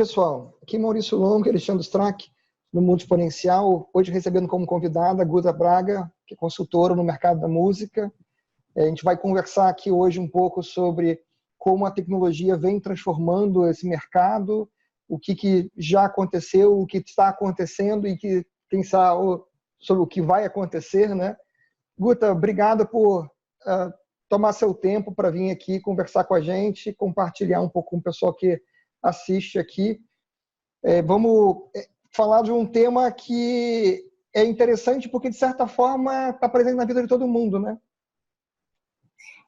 pessoal, aqui é Maurício Longo, Alexandre Strack, no Mundo Exponencial, hoje recebendo como convidada a Guta Braga, que é consultora no mercado da música. A gente vai conversar aqui hoje um pouco sobre como a tecnologia vem transformando esse mercado, o que já aconteceu, o que está acontecendo e que pensar sobre o que vai acontecer, né? Guta, obrigado por tomar seu tempo para vir aqui conversar com a gente, compartilhar um pouco com o pessoal que assiste aqui. Vamos falar de um tema que é interessante porque, de certa forma, está presente na vida de todo mundo, né?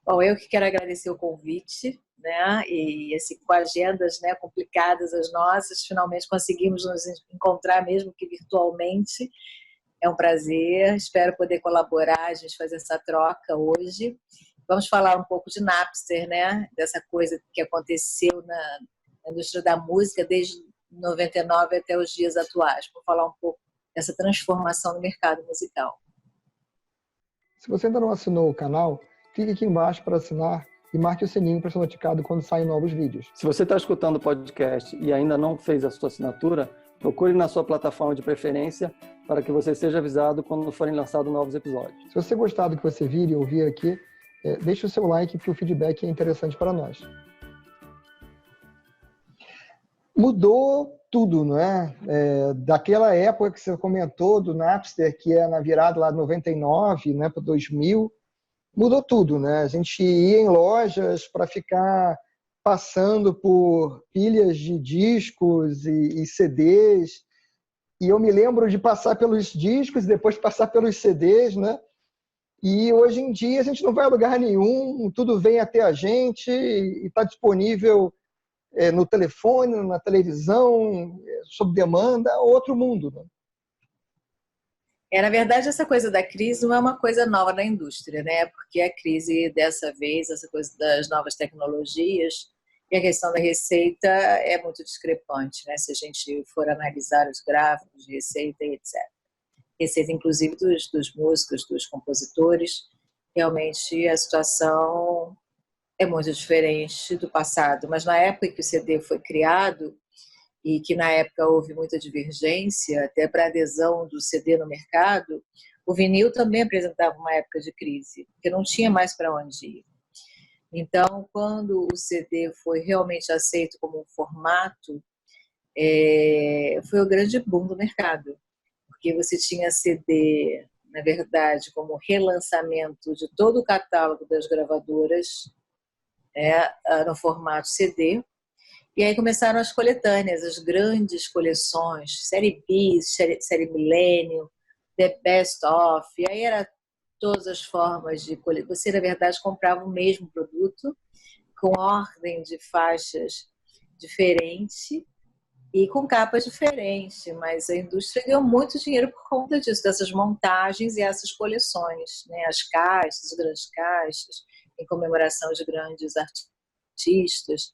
Bom, eu que quero agradecer o convite, né? E assim, com agendas, né, complicadas as nossas, finalmente conseguimos nos encontrar, mesmo que virtualmente. É um prazer, espero poder colaborar, a gente fazer essa troca hoje. Vamos falar um pouco de Napster, né? Dessa coisa que aconteceu na indústria da música desde 99 até os dias atuais. Vou falar um pouco dessa transformação no mercado musical. Se você ainda não assinou o canal, clique aqui embaixo para assinar e marque o sininho para ser notificado quando saem novos vídeos. Se você está escutando o podcast e ainda não fez a sua assinatura, procure na sua plataforma de preferência para que você seja avisado quando forem lançados novos episódios. Se você gostar do que você vir e ouvir aqui, deixe o seu like, que o feedback é interessante para nós. Mudou tudo, não é? Daquela época que você comentou do Napster, que é na virada lá de 99, né, para 2000, mudou tudo, né? A gente ia em lojas para ficar passando por pilhas de discos e CDs, e eu me lembro de passar pelos discos e depois passar pelos CDs, né? E hoje em dia a gente não vai a lugar nenhum, tudo vem até a gente e está disponível no telefone, na televisão, sob demanda, outro mundo, né? Na verdade, essa coisa da crise não é uma coisa nova na indústria, né? Porque a crise dessa vez, essa coisa das novas tecnologias e a questão da receita é muito discrepante, né? Se a gente for analisar os gráficos de receita e etc. Receita, inclusive, dos músicos, dos compositores, realmente a situação é muito diferente do passado. Mas na época que o CD foi criado, e que na época houve muita divergência, até para a adesão do CD no mercado, o vinil também apresentava uma época de crise, porque não tinha mais para onde ir. Então, quando o CD foi realmente aceito como um formato, foi o grande boom do mercado, porque você tinha CD, na verdade, como relançamento de todo o catálogo das gravadoras, no formato CD. E aí começaram as coletâneas, as grandes coleções, série Bis, série Millennium, The Best Of, e aí era todas as formas de coleção. Você, na verdade, comprava o mesmo produto, com ordem de faixas diferente e com capas diferentes, mas a indústria ganhou muito dinheiro por conta disso, dessas montagens e essas coleções, né? As caixas, as grandes caixas, em comemoração de grandes artistas.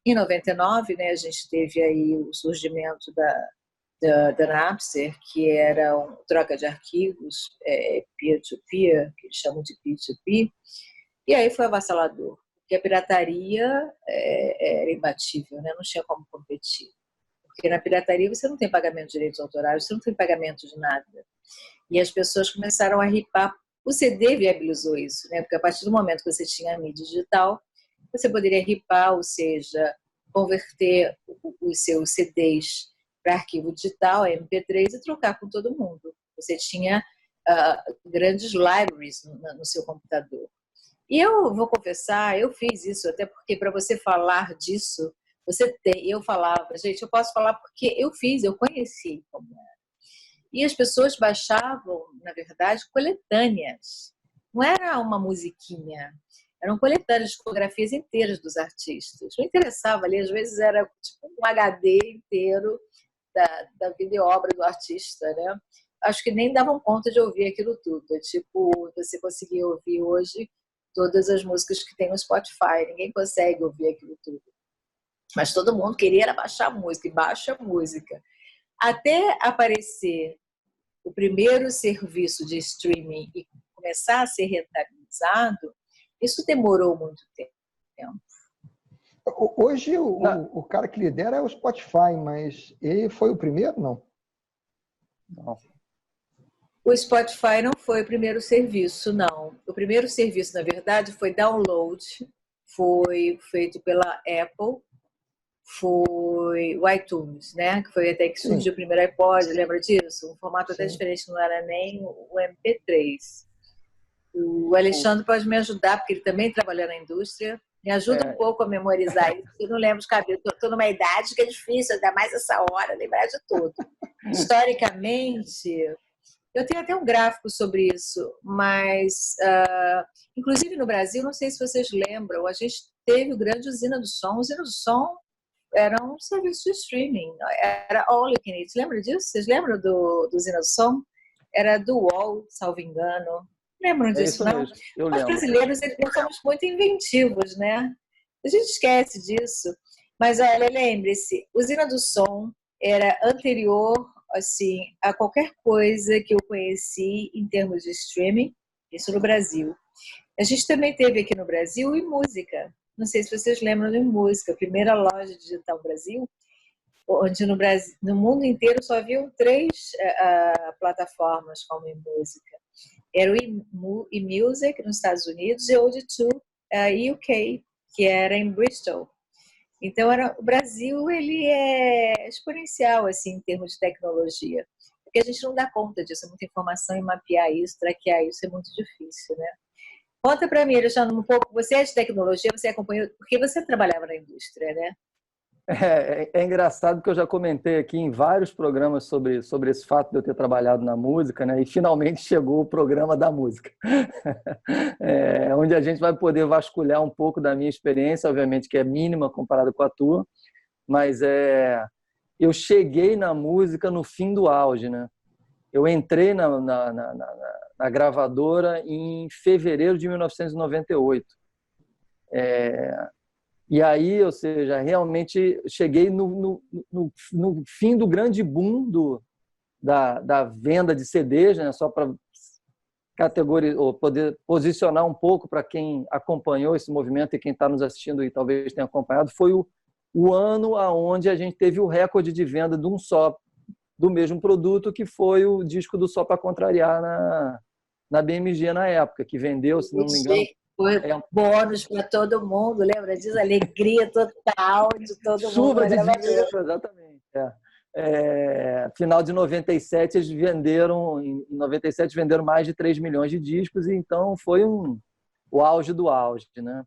Em 99, né, a gente teve aí o surgimento da Napster, que era uma troca de arquivos peer-to-peer, que eles chamam de peer-to-peer, e aí foi avassalador, porque a pirataria era imbatível, né, não tinha como competir. Porque na pirataria você não tem pagamento de direitos autorais, você não tem pagamento de nada. E as pessoas começaram a ripar. O CD viabilizou isso, né, porque a partir do momento que você tinha a mídia digital, você poderia ripar, ou seja, converter os seus CDs para arquivo digital, MP3, e trocar com todo mundo. Você tinha grandes libraries no seu computador. E eu vou confessar, eu fiz isso, até porque para você falar disso, eu falava, gente, eu posso falar porque eu fiz, eu conheci como era. E as pessoas baixavam, na verdade, coletâneas. Não era uma musiquinha. Eram coletâneas, discografias inteiras dos artistas. Não interessava ali, às vezes era tipo um HD inteiro da videoobra do artista, né? Acho que nem davam conta de ouvir aquilo tudo. É tipo, você conseguir ouvir hoje todas as músicas que tem no Spotify. Ninguém consegue ouvir aquilo tudo. Mas todo mundo queria era baixar música, e baixa música. Até aparecer o primeiro serviço de streaming e começar a ser rentabilizado, isso demorou muito tempo. Hoje o cara que lidera é o Spotify, mas ele foi o primeiro, não? Não. O Spotify não foi o primeiro serviço, não. O primeiro serviço, na verdade, foi download, foi feito pela Apple, foi o iTunes, né? Que foi até que Sim. surgiu o primeiro iPod, lembra disso? Um formato até Sim. diferente, não era nem o MP3. O Alexandre pode me ajudar, porque ele também trabalhou na indústria. Me ajuda um pouco a memorizar isso. Eu não lembro de cabeça. Estou numa idade que é difícil, ainda mais essa hora, lembrar de tudo. Historicamente, eu tenho até um gráfico sobre isso, mas, inclusive no Brasil, não sei se vocês lembram, a gente teve o grande Usina do Som. Usina do Som era um serviço de streaming, era All You Can Eat. Lembra disso? Vocês lembram do Usina do Som? Era do UOL, salvo engano. Lembram disso, não? Eu Nós lembro. brasileiros nós somos muito inventivos, né? A gente esquece disso. Mas olha, lembre-se, Usina do Som era anterior assim, a qualquer coisa que eu conheci em termos de streaming, isso no Brasil. A gente também teve aqui no Brasil o iMúsica. Não sei se vocês lembram do iMúsica, a primeira loja digital no Brasil, onde no mundo inteiro só haviam 3 plataformas como iMúsica. Era o eMusic nos Estados Unidos e o O2 UK, que era em Bristol. Então, o Brasil ele é exponencial assim, em termos de tecnologia, porque a gente não dá conta disso, é muita informação e mapear isso, traquear isso é muito difícil, né? Conta para mim, Alexandre, um pouco, você é de tecnologia, você acompanhou, porque você trabalhava na indústria, né? É engraçado que eu já comentei aqui em vários programas sobre esse fato de eu ter trabalhado na música, né? E finalmente chegou o programa da música, onde a gente vai poder vasculhar um pouco da minha experiência, obviamente que é mínima comparada com a tua, mas eu cheguei na música no fim do auge, né? Eu entrei na gravadora em fevereiro de 1998. E aí, ou seja, realmente cheguei no fim do grande boom da venda de CDs, né? Só para categorizar, ou poder posicionar um pouco para quem acompanhou esse movimento e quem está nos assistindo e talvez tenha acompanhado, foi o ano onde a gente teve o recorde de venda de um só, do mesmo produto, que foi o disco do Só Pra Contrariar na BMG na época, que vendeu, se não me engano... Foi bônus para todo mundo, lembra disso? Alegria total de todo mundo. Chuva de dinheiro, exatamente. Final de 97, eles venderam, em 97 venderam mais de 3 milhões de discos, e então foi o auge do auge, né?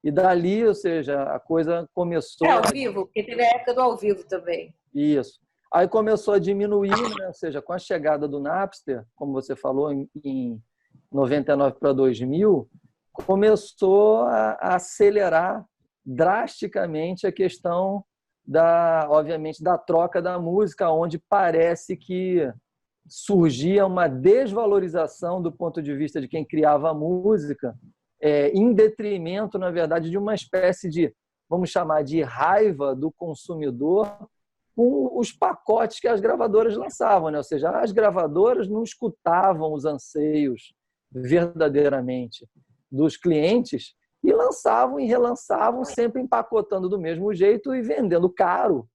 E dali, ou seja, a coisa começou... ao vivo, porque teve a época do ao vivo também. Isso. Aí começou a diminuir, né? Ou seja, com a chegada do Napster, como você falou, em 99 para 2000, começou a acelerar drasticamente a questão obviamente, da troca da música, onde parece que surgia uma desvalorização do ponto de vista de quem criava a música, em detrimento, na verdade, de uma espécie de, vamos chamar de raiva do consumidor com os pacotes que as gravadoras lançavam, né? Ou seja, as gravadoras não escutavam os anseios verdadeiramente dos clientes e lançavam e relançavam, sempre empacotando do mesmo jeito e vendendo caro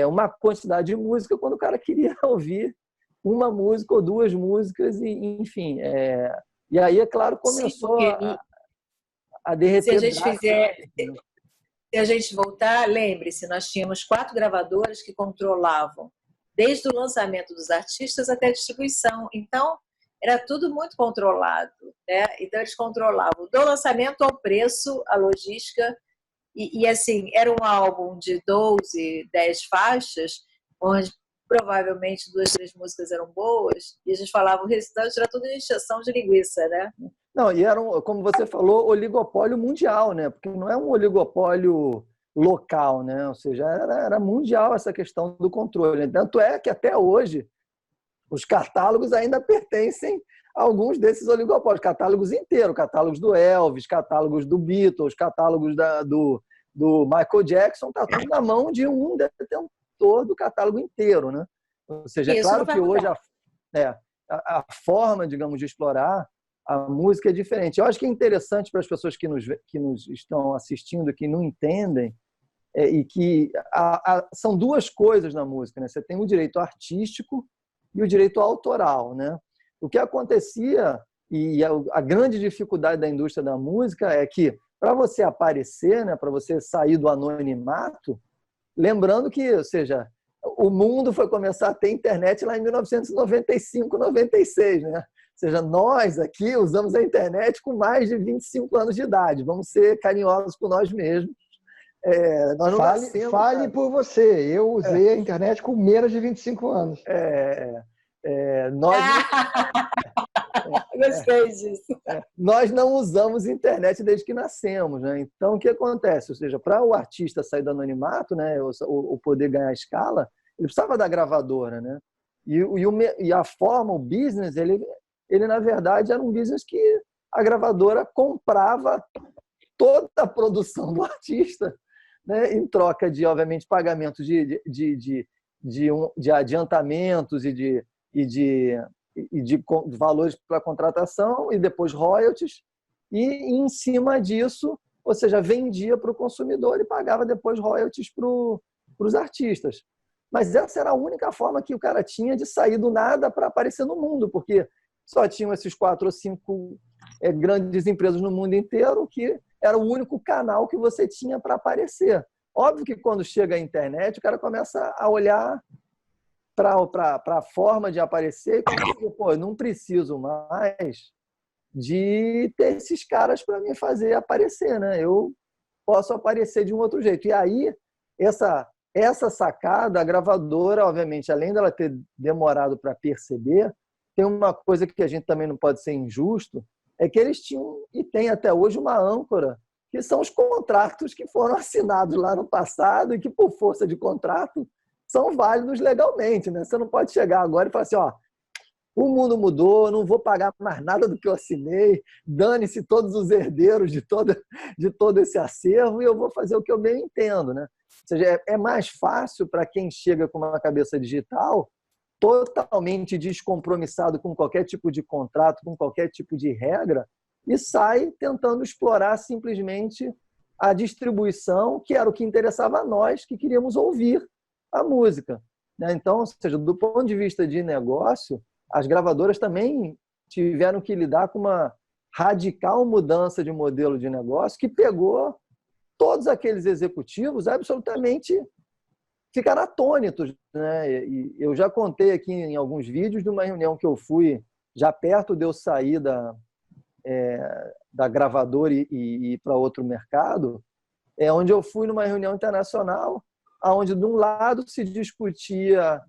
uma quantidade de música quando o cara queria ouvir uma música ou 2 músicas, e enfim. E aí, é claro, começou a derreter. Se a gente voltar, lembre-se, nós tínhamos 4 gravadoras que controlavam desde o lançamento dos artistas até a distribuição. Então, era tudo muito controlado, né? Então, eles controlavam do lançamento ao preço, a logística, e assim, era um álbum de 12, 10 faixas, onde provavelmente 2, 3 músicas eram boas, e a gente falava o restante era tudo encheção de linguiça, né? Não, e era, como você falou, oligopólio mundial, né? Porque não é um oligopólio local, né? Ou seja, era mundial essa questão do controle. Tanto é que até hoje os catálogos ainda pertencem a alguns desses oligopólios, catálogos inteiros, catálogos do Elvis, catálogos do Beatles, catálogos do Michael Jackson, está tudo na mão de um detentor do catálogo inteiro, né? Ou seja, é claro que hoje a forma, digamos, de explorar a música é diferente. Eu acho que é interessante para as pessoas que nos estão assistindo, que não entendem, e que são duas coisas na música, né? Você tem o direito artístico e o direito autoral, né? O que acontecia, e a grande dificuldade da indústria da música é que, para você aparecer, né, para você sair do anonimato, lembrando que, ou seja, o mundo foi começar a ter internet lá em 1995, 96, né? Ou seja, nós aqui usamos a internet com mais de 25 anos de idade. Vamos ser carinhosos com nós mesmos. Nós não fale por você. Eu usei a internet com menos de 25 anos. Nós Gostei disso. Nós não usamos internet desde que nascemos, né? Então, o que acontece? Ou seja, para o artista sair do anonimato, né, o poder ganhar escala, ele precisava da gravadora, né? E a forma, o business, ele na verdade era um business que a gravadora comprava toda a produção do artista, né, em troca de, obviamente, pagamentos de adiantamentos e de valores para contratação e depois royalties, e em cima disso, ou seja, vendia para o consumidor e pagava depois royalties para os artistas. Mas essa era a única forma que o cara tinha de sair do nada para aparecer no mundo, porque só tinham esses 4 ou 5 grandes empresas no mundo inteiro, que era o único canal que você tinha para aparecer. Óbvio que quando chega a internet, o cara começa a olhar para a forma de aparecer e começa a pô, eu não preciso mais de ter esses caras para me fazer aparecer, né? Eu posso aparecer de um outro jeito. E aí, essa sacada, a gravadora, obviamente, além dela ter demorado para perceber, tem uma coisa que a gente também não pode ser injusto, é que eles tinham, e tem até hoje, uma âncora, que são os contratos que foram assinados lá no passado e que, por força de contrato, são válidos legalmente, né? Você não pode chegar agora e falar assim, ó, o mundo mudou, não vou pagar mais nada do que eu assinei, dane-se todos os herdeiros de todo esse acervo e eu vou fazer o que eu bem entendo, né? Ou seja, é mais fácil para quem chega com uma cabeça digital totalmente descompromissado com qualquer tipo de contrato, com qualquer tipo de regra, e sai tentando explorar simplesmente a distribuição, que era o que interessava a nós, que queríamos ouvir a música. Então, ou seja, do ponto de vista de negócio, as gravadoras também tiveram que lidar com uma radical mudança de modelo de negócio que pegou todos aqueles executivos absolutamente ficaram atônitos, né? E eu já contei aqui em alguns vídeos de uma reunião que eu fui já perto de eu sair da gravadora e ir para outro mercado, onde eu fui numa reunião internacional, onde de um lado se discutia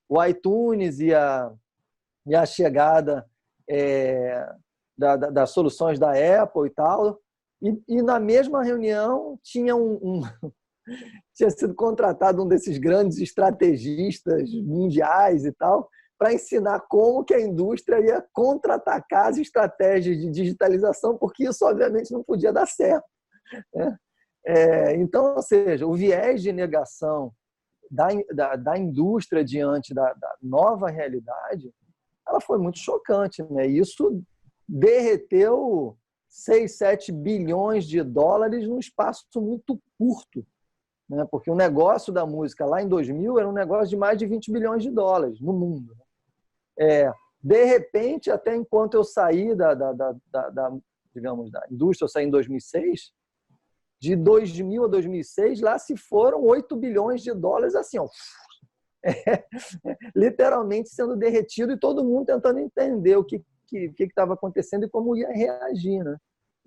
o iTunes e a chegada das soluções da Apple e tal, e na mesma reunião tinha tinha sido contratado um desses grandes estrategistas mundiais e tal, para ensinar como que a indústria ia contra-atacar as estratégias de digitalização, porque isso, obviamente, não podia dar certo, né? Então, ou seja, o viés de negação da indústria diante da nova realidade, ela foi muito chocante, né? Isso derreteu 6, 7 bilhões de dólares num espaço muito curto, né? Porque o negócio da música lá em 2000 era um negócio de mais de 20 bilhões de dólares no mundo. De repente, até enquanto eu saí digamos, da indústria, eu saí em 2006, de 2000 a 2006, lá se foram 8 bilhões de dólares, assim, ó, literalmente sendo derretido e todo mundo tentando entender o que estava acontecendo e como ia reagir, né?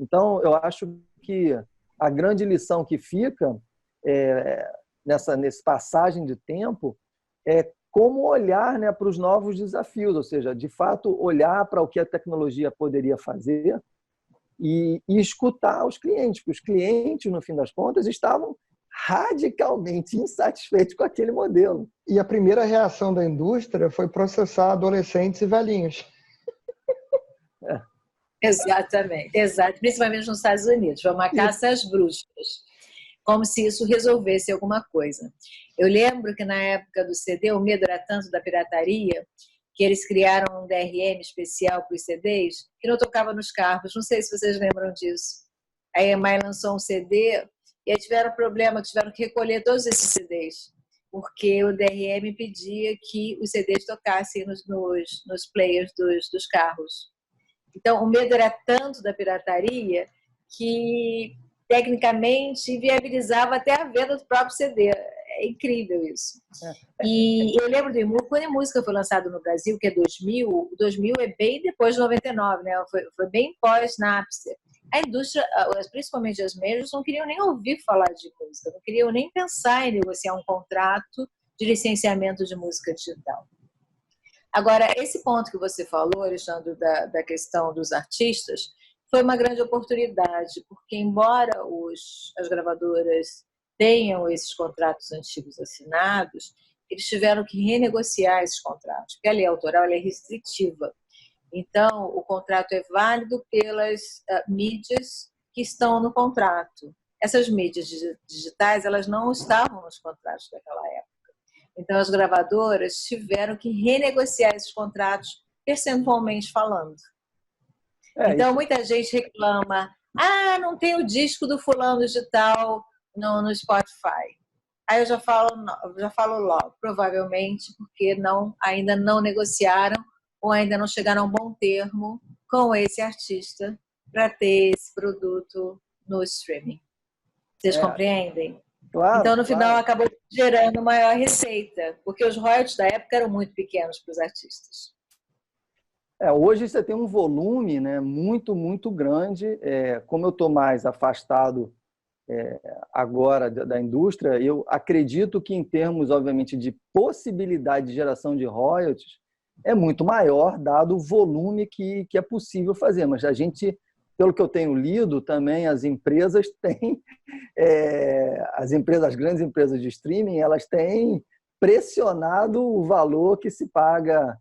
Então, eu acho que a grande lição que fica nessa passagem de tempo é como olhar, né, para os novos desafios, ou seja, de fato, olhar para o que a tecnologia poderia fazer e escutar os clientes, porque os clientes, no fim das contas, estavam radicalmente insatisfeitos com aquele modelo. E a primeira reação da indústria foi processar adolescentes e velhinhos. Exatamente, exato. Principalmente nos Estados Unidos. Foi uma caça às bruxas, como se isso resolvesse alguma coisa. Eu lembro que na época do CD o medo era tanto da pirataria que eles criaram um DRM especial para os CDs, que não tocava nos carros. Não sei se vocês lembram disso. A EMI lançou um CD e aí tiveram problema, tiveram que recolher todos esses CDs, porque o DRM pedia que os CDs tocassem nos players dos carros. Então, o medo era tanto da pirataria que, tecnicamente, inviabilizava até a venda do próprio CD. É incrível isso. E eu lembro quando a música foi lançada no Brasil, que é 2000, o 2000 é bem depois de 99, né? Foi bem pós-Napster. A indústria, principalmente as majors, não queriam nem ouvir falar de música, não queriam nem pensar em negociar um contrato de licenciamento de música digital. Agora, esse ponto que você falou, Alexandre, da questão dos artistas, foi uma grande oportunidade, porque embora as gravadoras tenham esses contratos antigos assinados, eles tiveram que renegociar esses contratos, porque a lei autoral ela é restritiva. Então, o contrato é válido pelas mídias que estão no contrato. Essas mídias digitais, elas não estavam nos contratos daquela época. Então, as gravadoras tiveram que renegociar esses contratos percentualmente falando. Então, muita gente reclama, não tem o disco do fulano de tal no Spotify. Aí eu já falo logo, provavelmente porque ainda não negociaram ou ainda não chegaram a um bom termo com esse artista para ter esse produto no streaming. Vocês compreendem? Claro, então, no final, acabou gerando maior receita, porque os royalties da época eram muito pequenos para os artistas. Hoje você tem um volume, né, muito, muito grande. Como eu estou mais afastado agora da indústria, eu acredito que, em termos, obviamente, de possibilidade de geração de royalties, é muito maior, dado o volume que é possível fazer. Mas a gente, pelo que eu tenho lido, também as empresas têm, as grandes empresas de streaming, elas têm pressionado o valor que se paga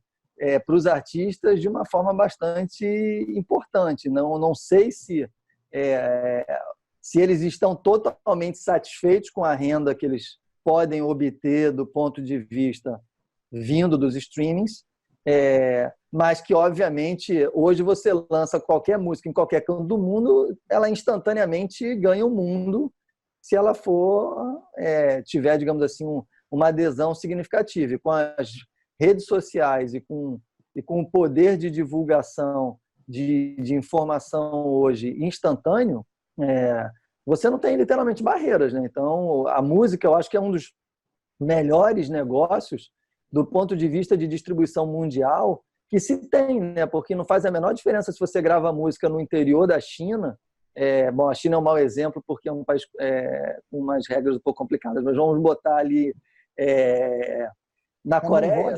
para os artistas de uma forma bastante importante. Não sei se eles estão totalmente satisfeitos com a renda que eles podem obter do ponto de vista vindo dos streamings, mas que, obviamente, hoje você lança qualquer música em qualquer canto do mundo, ela instantaneamente ganha o mundo se ela tiver, digamos assim, uma adesão significativa. E com as redes sociais e com o poder de divulgação de informação hoje instantâneo, você não tem literalmente barreiras, né? Então, a música, eu acho que é um dos melhores negócios do ponto de vista de distribuição mundial que se tem, né? Porque não faz a menor diferença se você grava música no interior da China. Bom, a China é um mau exemplo porque é um país com umas regras um pouco complicadas, mas vamos botar ali na Coreia.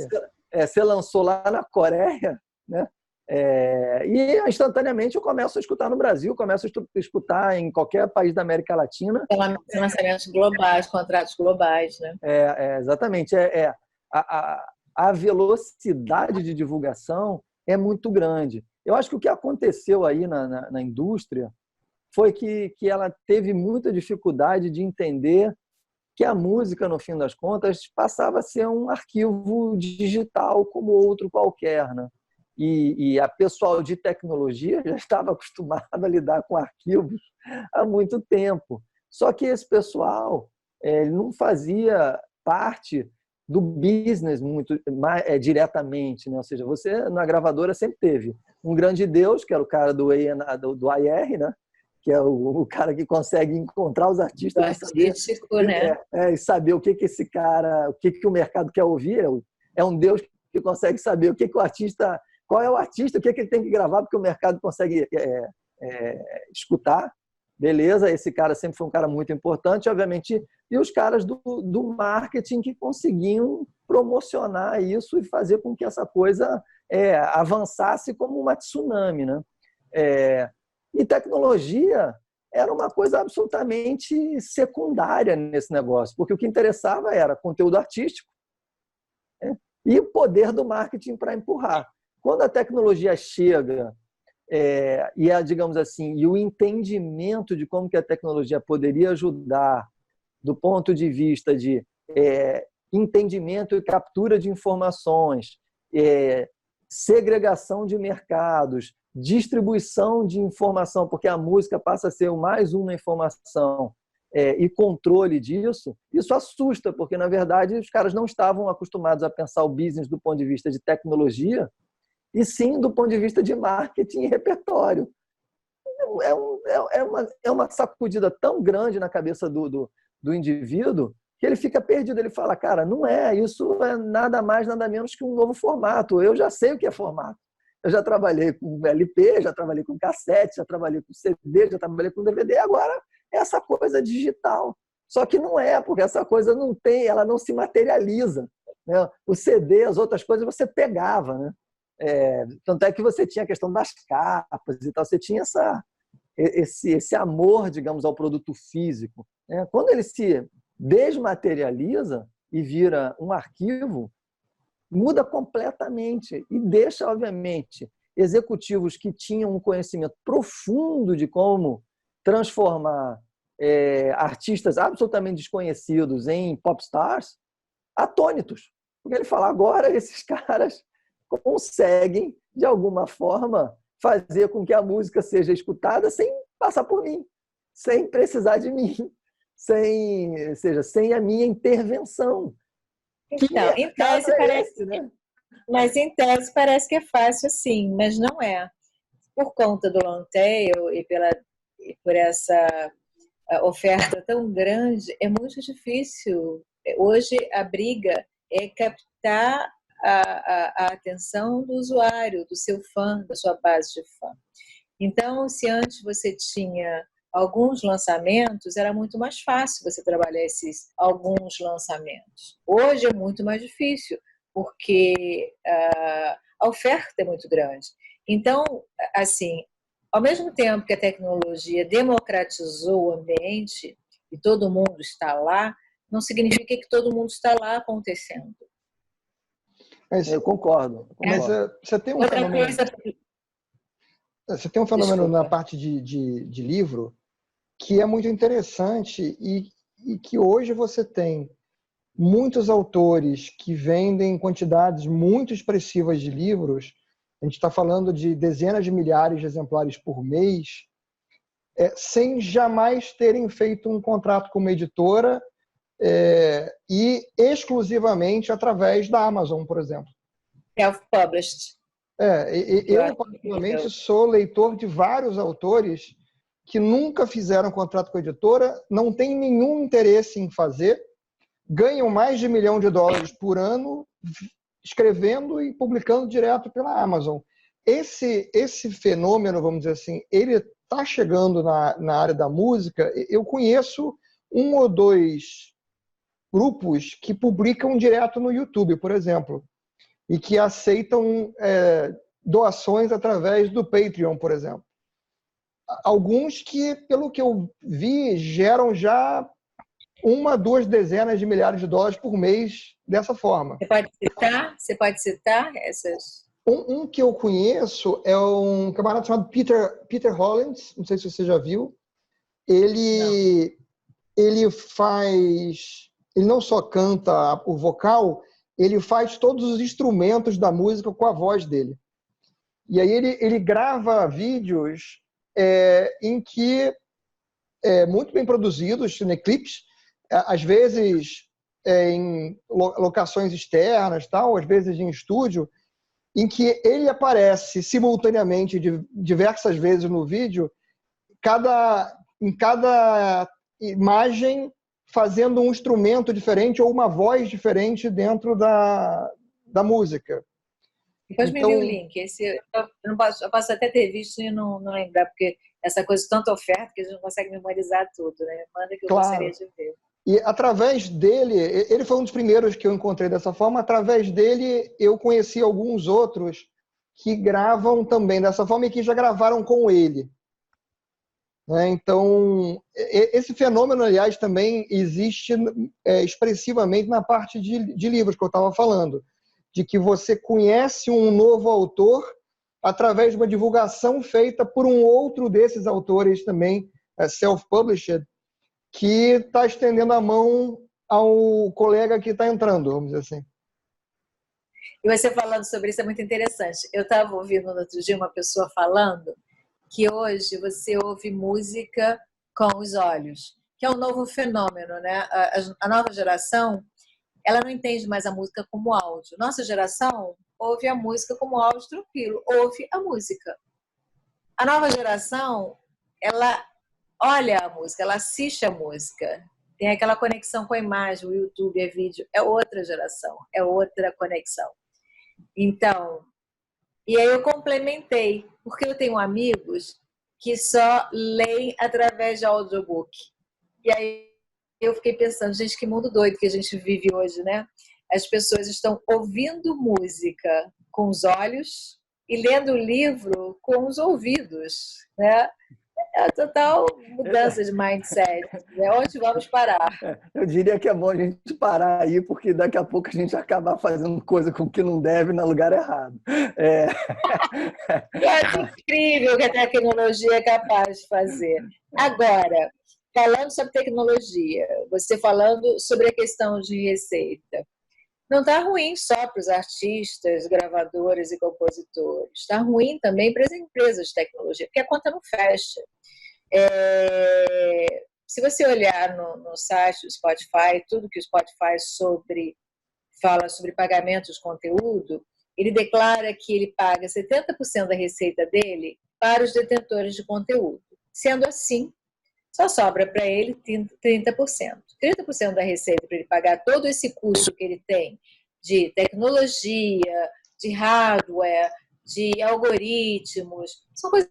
Você lançou lá na Coreia, né? E instantaneamente eu começo a escutar no Brasil, começo a escutar em qualquer país da América Latina. São lançamentos globais, contratos globais, né? Exatamente. A velocidade de divulgação é muito grande. Eu acho que o que aconteceu aí na indústria foi que ela teve muita dificuldade de entender que a música, no fim das contas, passava a ser um arquivo digital como outro qualquer, né? E a pessoal de tecnologia já estava acostumada a lidar com arquivos há muito tempo. Só que esse pessoal não fazia parte do business muito diretamente, né? Ou seja, você na gravadora sempre teve um grande Deus, que era o cara do IR, né? Que é o cara que consegue encontrar os artistas e saber o que esse cara, o que o mercado quer ouvir. É um Deus que consegue saber o que o artista, qual é o artista, o que ele tem que gravar, porque o mercado consegue escutar. Beleza, esse cara sempre foi um cara muito importante, obviamente, e os caras do marketing que conseguiam promocionar isso e fazer com que essa coisa avançasse como uma tsunami, né? E tecnologia era uma coisa absolutamente secundária nesse negócio, porque o que interessava era conteúdo artístico, né? E o poder do marketing para empurrar. Quando a tecnologia chega digamos assim, e o entendimento de como que a tecnologia poderia ajudar do ponto de vista de entendimento e captura de informações, segregação de mercados, distribuição de informação, porque a música passa a ser mais uma informação, e controle disso, isso assusta, porque, na verdade, os caras não estavam acostumados a pensar o business do ponto de vista de tecnologia, e sim do ponto de vista de marketing e repertório. É uma sacudida tão grande na cabeça do indivíduo que ele fica perdido. Ele fala, cara, não é, isso é nada mais, nada menos que um novo formato. Eu já sei o que é formato. Eu já trabalhei com LP, já trabalhei com cassete, já trabalhei com CD, já trabalhei com DVD. Agora é essa coisa digital. Só que não é, porque essa coisa não tem, ela não se materializa, né? O CD, as outras coisas você pegava, né? Tanto é que você tinha a questão das capas e tal, você tinha esse amor, digamos, ao produto físico, né? Quando ele se desmaterializa e vira um arquivo, muda completamente e deixa, obviamente, executivos que tinham um conhecimento profundo de como transformar artistas absolutamente desconhecidos em popstars atônitos. Porque ele fala, agora esses caras conseguem, de alguma forma, fazer com que a música seja escutada sem passar por mim, sem precisar de mim, sem a minha intervenção. Então, em tese parece, né? Mas em tese parece que é fácil assim, mas não é. Por conta do long tail e por essa oferta tão grande, é muito difícil. Hoje a briga é captar a atenção do usuário, do seu fã, da sua base de fã. Então, se antes você tinha alguns lançamentos, era muito mais fácil você trabalhar esses alguns lançamentos. Hoje é muito mais difícil, porque a oferta é muito grande. Então, assim, ao mesmo tempo que a tecnologia democratizou o ambiente e todo mundo está lá, não significa que todo mundo está lá acontecendo. Eu concordo. Mas você tem um fenômeno... Você tem um fenômeno na parte de livro que é muito interessante e que hoje você tem muitos autores que vendem quantidades muito expressivas de livros. A gente está falando de dezenas de milhares de exemplares por mês, sem jamais terem feito um contrato com uma editora e exclusivamente através da Amazon, por exemplo. Self-published. Eu, particularmente, sou leitor de vários autores que nunca fizeram contrato com a editora, não têm nenhum interesse em fazer, ganham mais de $1 milhão por ano escrevendo e publicando direto pela Amazon. Esse fenômeno, vamos dizer assim, ele está chegando na área da música. Eu conheço 1 ou 2 grupos que publicam direto no YouTube, por exemplo, e que aceitam doações através do Patreon, por exemplo. Alguns que, pelo que eu vi, geram já 1 a 2 dezenas de milhares de dólares por mês dessa forma. Você pode citar essas? Um que eu conheço é um camarada chamado Peter Hollins, não sei se você já viu. Ele não só canta o vocal, ele faz todos os instrumentos da música com a voz dele. E aí ele grava vídeos em que, muito bem produzidos, né, clipes, às vezes em locações externas, tal, às vezes em estúdio, em que ele aparece simultaneamente diversas vezes no vídeo, em cada imagem fazendo um instrumento diferente ou uma voz diferente dentro da música. Depois me envia o link. Eu posso até ter visto e não lembrar, porque essa coisa de tanta oferta que a gente não consegue memorizar tudo, né? Manda que eu gostaria de ver. E através dele, ele foi um dos primeiros que eu encontrei dessa forma, através dele eu conheci alguns outros que gravam também dessa forma e que já gravaram com ele. Então, esse fenômeno, aliás, também existe expressivamente na parte de livros que eu estava falando, de que você conhece um novo autor através de uma divulgação feita por um outro desses autores também, self-published, que está estendendo a mão ao colega que está entrando, vamos dizer assim. E você falando sobre isso é muito interessante. Eu estava ouvindo no outro dia uma pessoa falando que hoje você ouve música com os olhos, que é um novo fenômeno, né? A nova geração, ela não entende mais a música como áudio. Nossa geração ouve a música como áudio tranquilo, ouve a música. A nova geração, ela olha a música, ela assiste a música. Tem aquela conexão com a imagem, o YouTube, é vídeo. É outra geração, é outra conexão. Então, e aí eu complementei, porque eu tenho amigos que só leem através de audiobook. E aí eu fiquei pensando, gente, que mundo doido que a gente vive hoje, né? As pessoas estão ouvindo música com os olhos e lendo o livro com os ouvidos, né? É a total mudança de mindset. Né? Onde vamos parar? Eu diria que é bom a gente parar aí, porque daqui a pouco a gente acabar fazendo coisa com que não deve no lugar errado. Eu acho incrível que a tecnologia é capaz de fazer. Agora, falando sobre tecnologia, você falando sobre a questão de receita, não está ruim só para os artistas, gravadores e compositores, está ruim também para as empresas de tecnologia, porque a conta não fecha. Se você olhar no site do Spotify, tudo que o Spotify fala sobre pagamento de conteúdo, ele declara que ele paga 70% da receita dele para os detentores de conteúdo. Sendo assim, só sobra para ele 30%. 30% da receita para ele pagar todo esse custo que ele tem de tecnologia, de hardware, de algoritmos, são coisas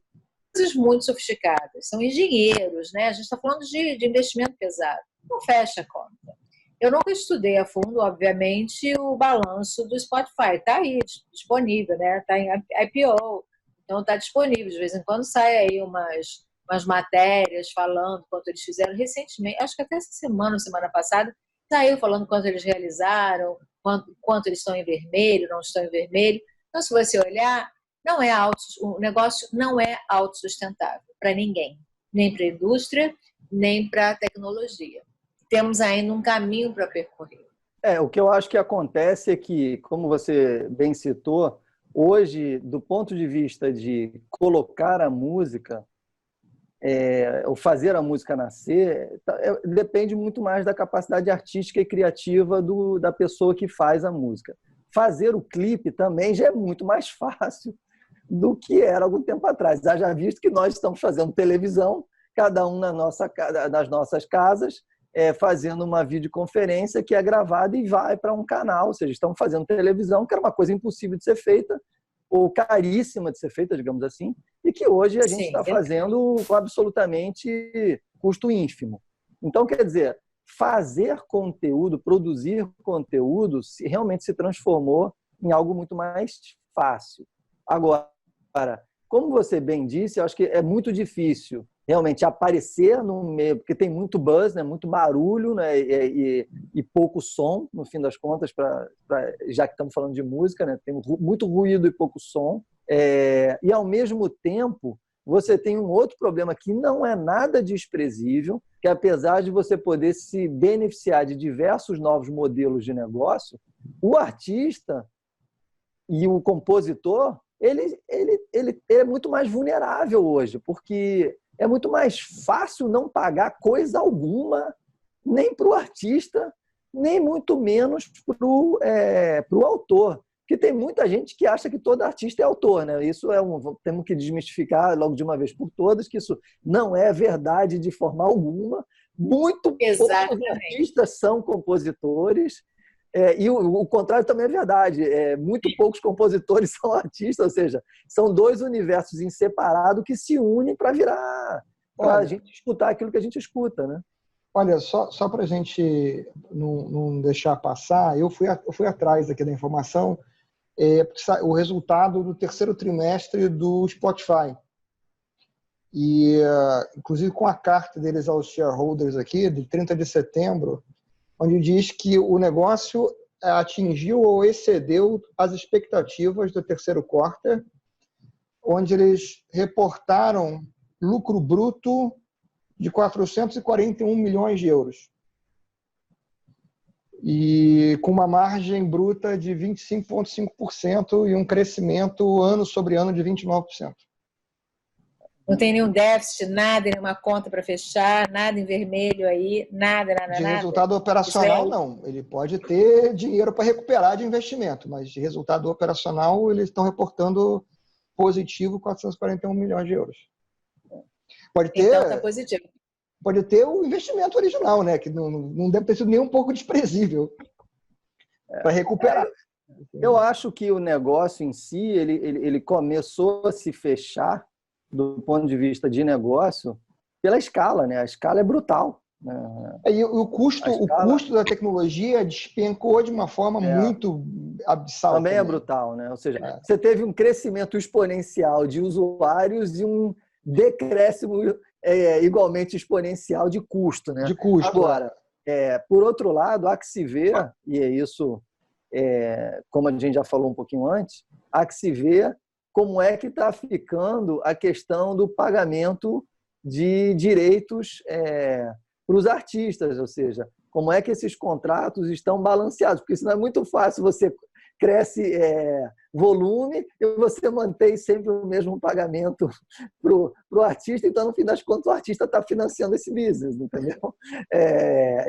muito sofisticadas, são engenheiros, né? A gente está falando de investimento pesado. Não fecha a conta. Eu nunca estudei a fundo, obviamente, o balanço do Spotify. Está aí, disponível, né? Está em IPO, então está disponível. De vez em quando sai aí umas matérias falando quanto eles fizeram recentemente, acho que até essa semana passada, saiu falando quanto eles realizaram, quanto eles estão em vermelho, não estão em vermelho. Então, se você olhar, o negócio não é autossustentável para ninguém, nem para a indústria, nem para a tecnologia. Temos ainda um caminho para percorrer. O que eu acho que acontece é que, como você bem citou, hoje, do ponto de vista de colocar a música, ou fazer a música nascer, depende muito mais da capacidade artística e criativa da pessoa que faz a música. Fazer o clipe também já é muito mais fácil do que era algum tempo atrás. Já visto que nós estamos fazendo televisão, cada um nas nossas casas, fazendo uma videoconferência que é gravada e vai para um canal. Ou seja, estamos fazendo televisão, que era uma coisa impossível de ser feita, ou caríssima de ser feita, digamos assim, e que hoje a gente está fazendo com absolutamente custo ínfimo. Então, quer dizer, fazer conteúdo, produzir conteúdo, realmente se transformou em algo muito mais fácil. Agora, como você bem disse, eu acho que é muito difícil realmente aparecer no meio, porque tem muito buzz, né, muito barulho, né, e pouco som, no fim das contas, já que estamos falando de música, né, tem muito ruído e pouco som. E, ao mesmo tempo, você tem um outro problema que não é nada desprezível, que apesar de você poder se beneficiar de diversos novos modelos de negócio, o artista e o compositor, ele é muito mais vulnerável hoje, porque é muito mais fácil não pagar coisa alguma, nem para o artista, nem muito menos para o autor. Porque tem muita gente que acha que todo artista é autor, né? Isso temos que desmistificar logo de uma vez por todas, que isso não é verdade de forma alguma. Muito poucos artistas são compositores. E o contrário também é verdade. Muito poucos compositores são artistas, ou seja, são dois universos inseparados que se unem para a gente escutar aquilo que a gente escuta, né? Olha, só para a gente não deixar passar, eu fui atrás aqui da informação, o resultado do terceiro trimestre do Spotify. E, inclusive, com a carta deles aos shareholders aqui, de 30 de setembro, onde diz que o negócio atingiu ou excedeu as expectativas do terceiro quarter, onde eles reportaram lucro bruto de 441 milhões de euros. e com uma margem bruta de 25,5% e um crescimento ano sobre ano de 29%. Não tem nenhum déficit, nada, nenhuma conta para fechar, nada em vermelho aí, nada. De resultado operacional, não. Ele pode ter dinheiro para recuperar de investimento, mas de resultado operacional, eles estão reportando positivo 441 milhões de euros. Pode ter, então está positivo. Pode ter o investimento original, né? Que não deve ter sido nem um pouco desprezível para recuperar. Eu acho que o negócio em si, ele começou a se fechar do ponto de vista de negócio pela escala, né? A escala é brutal. Né? E o custo da tecnologia despencou de uma forma muito abissal. Também é brutal, né? Ou seja, você teve um crescimento exponencial de usuários e um decréscimo igualmente exponencial de custo, né? De custo. Agora, por outro lado, há que se ver, e é isso, como a gente já falou um pouquinho antes, há que se ver como é que está ficando a questão do pagamento de direitos para os artistas, ou seja, como é que esses contratos estão balanceados, porque senão é muito fácil, você cresce volume e você mantém sempre o mesmo pagamento para o artista, então no fim das contas o artista está financiando esse business, entendeu?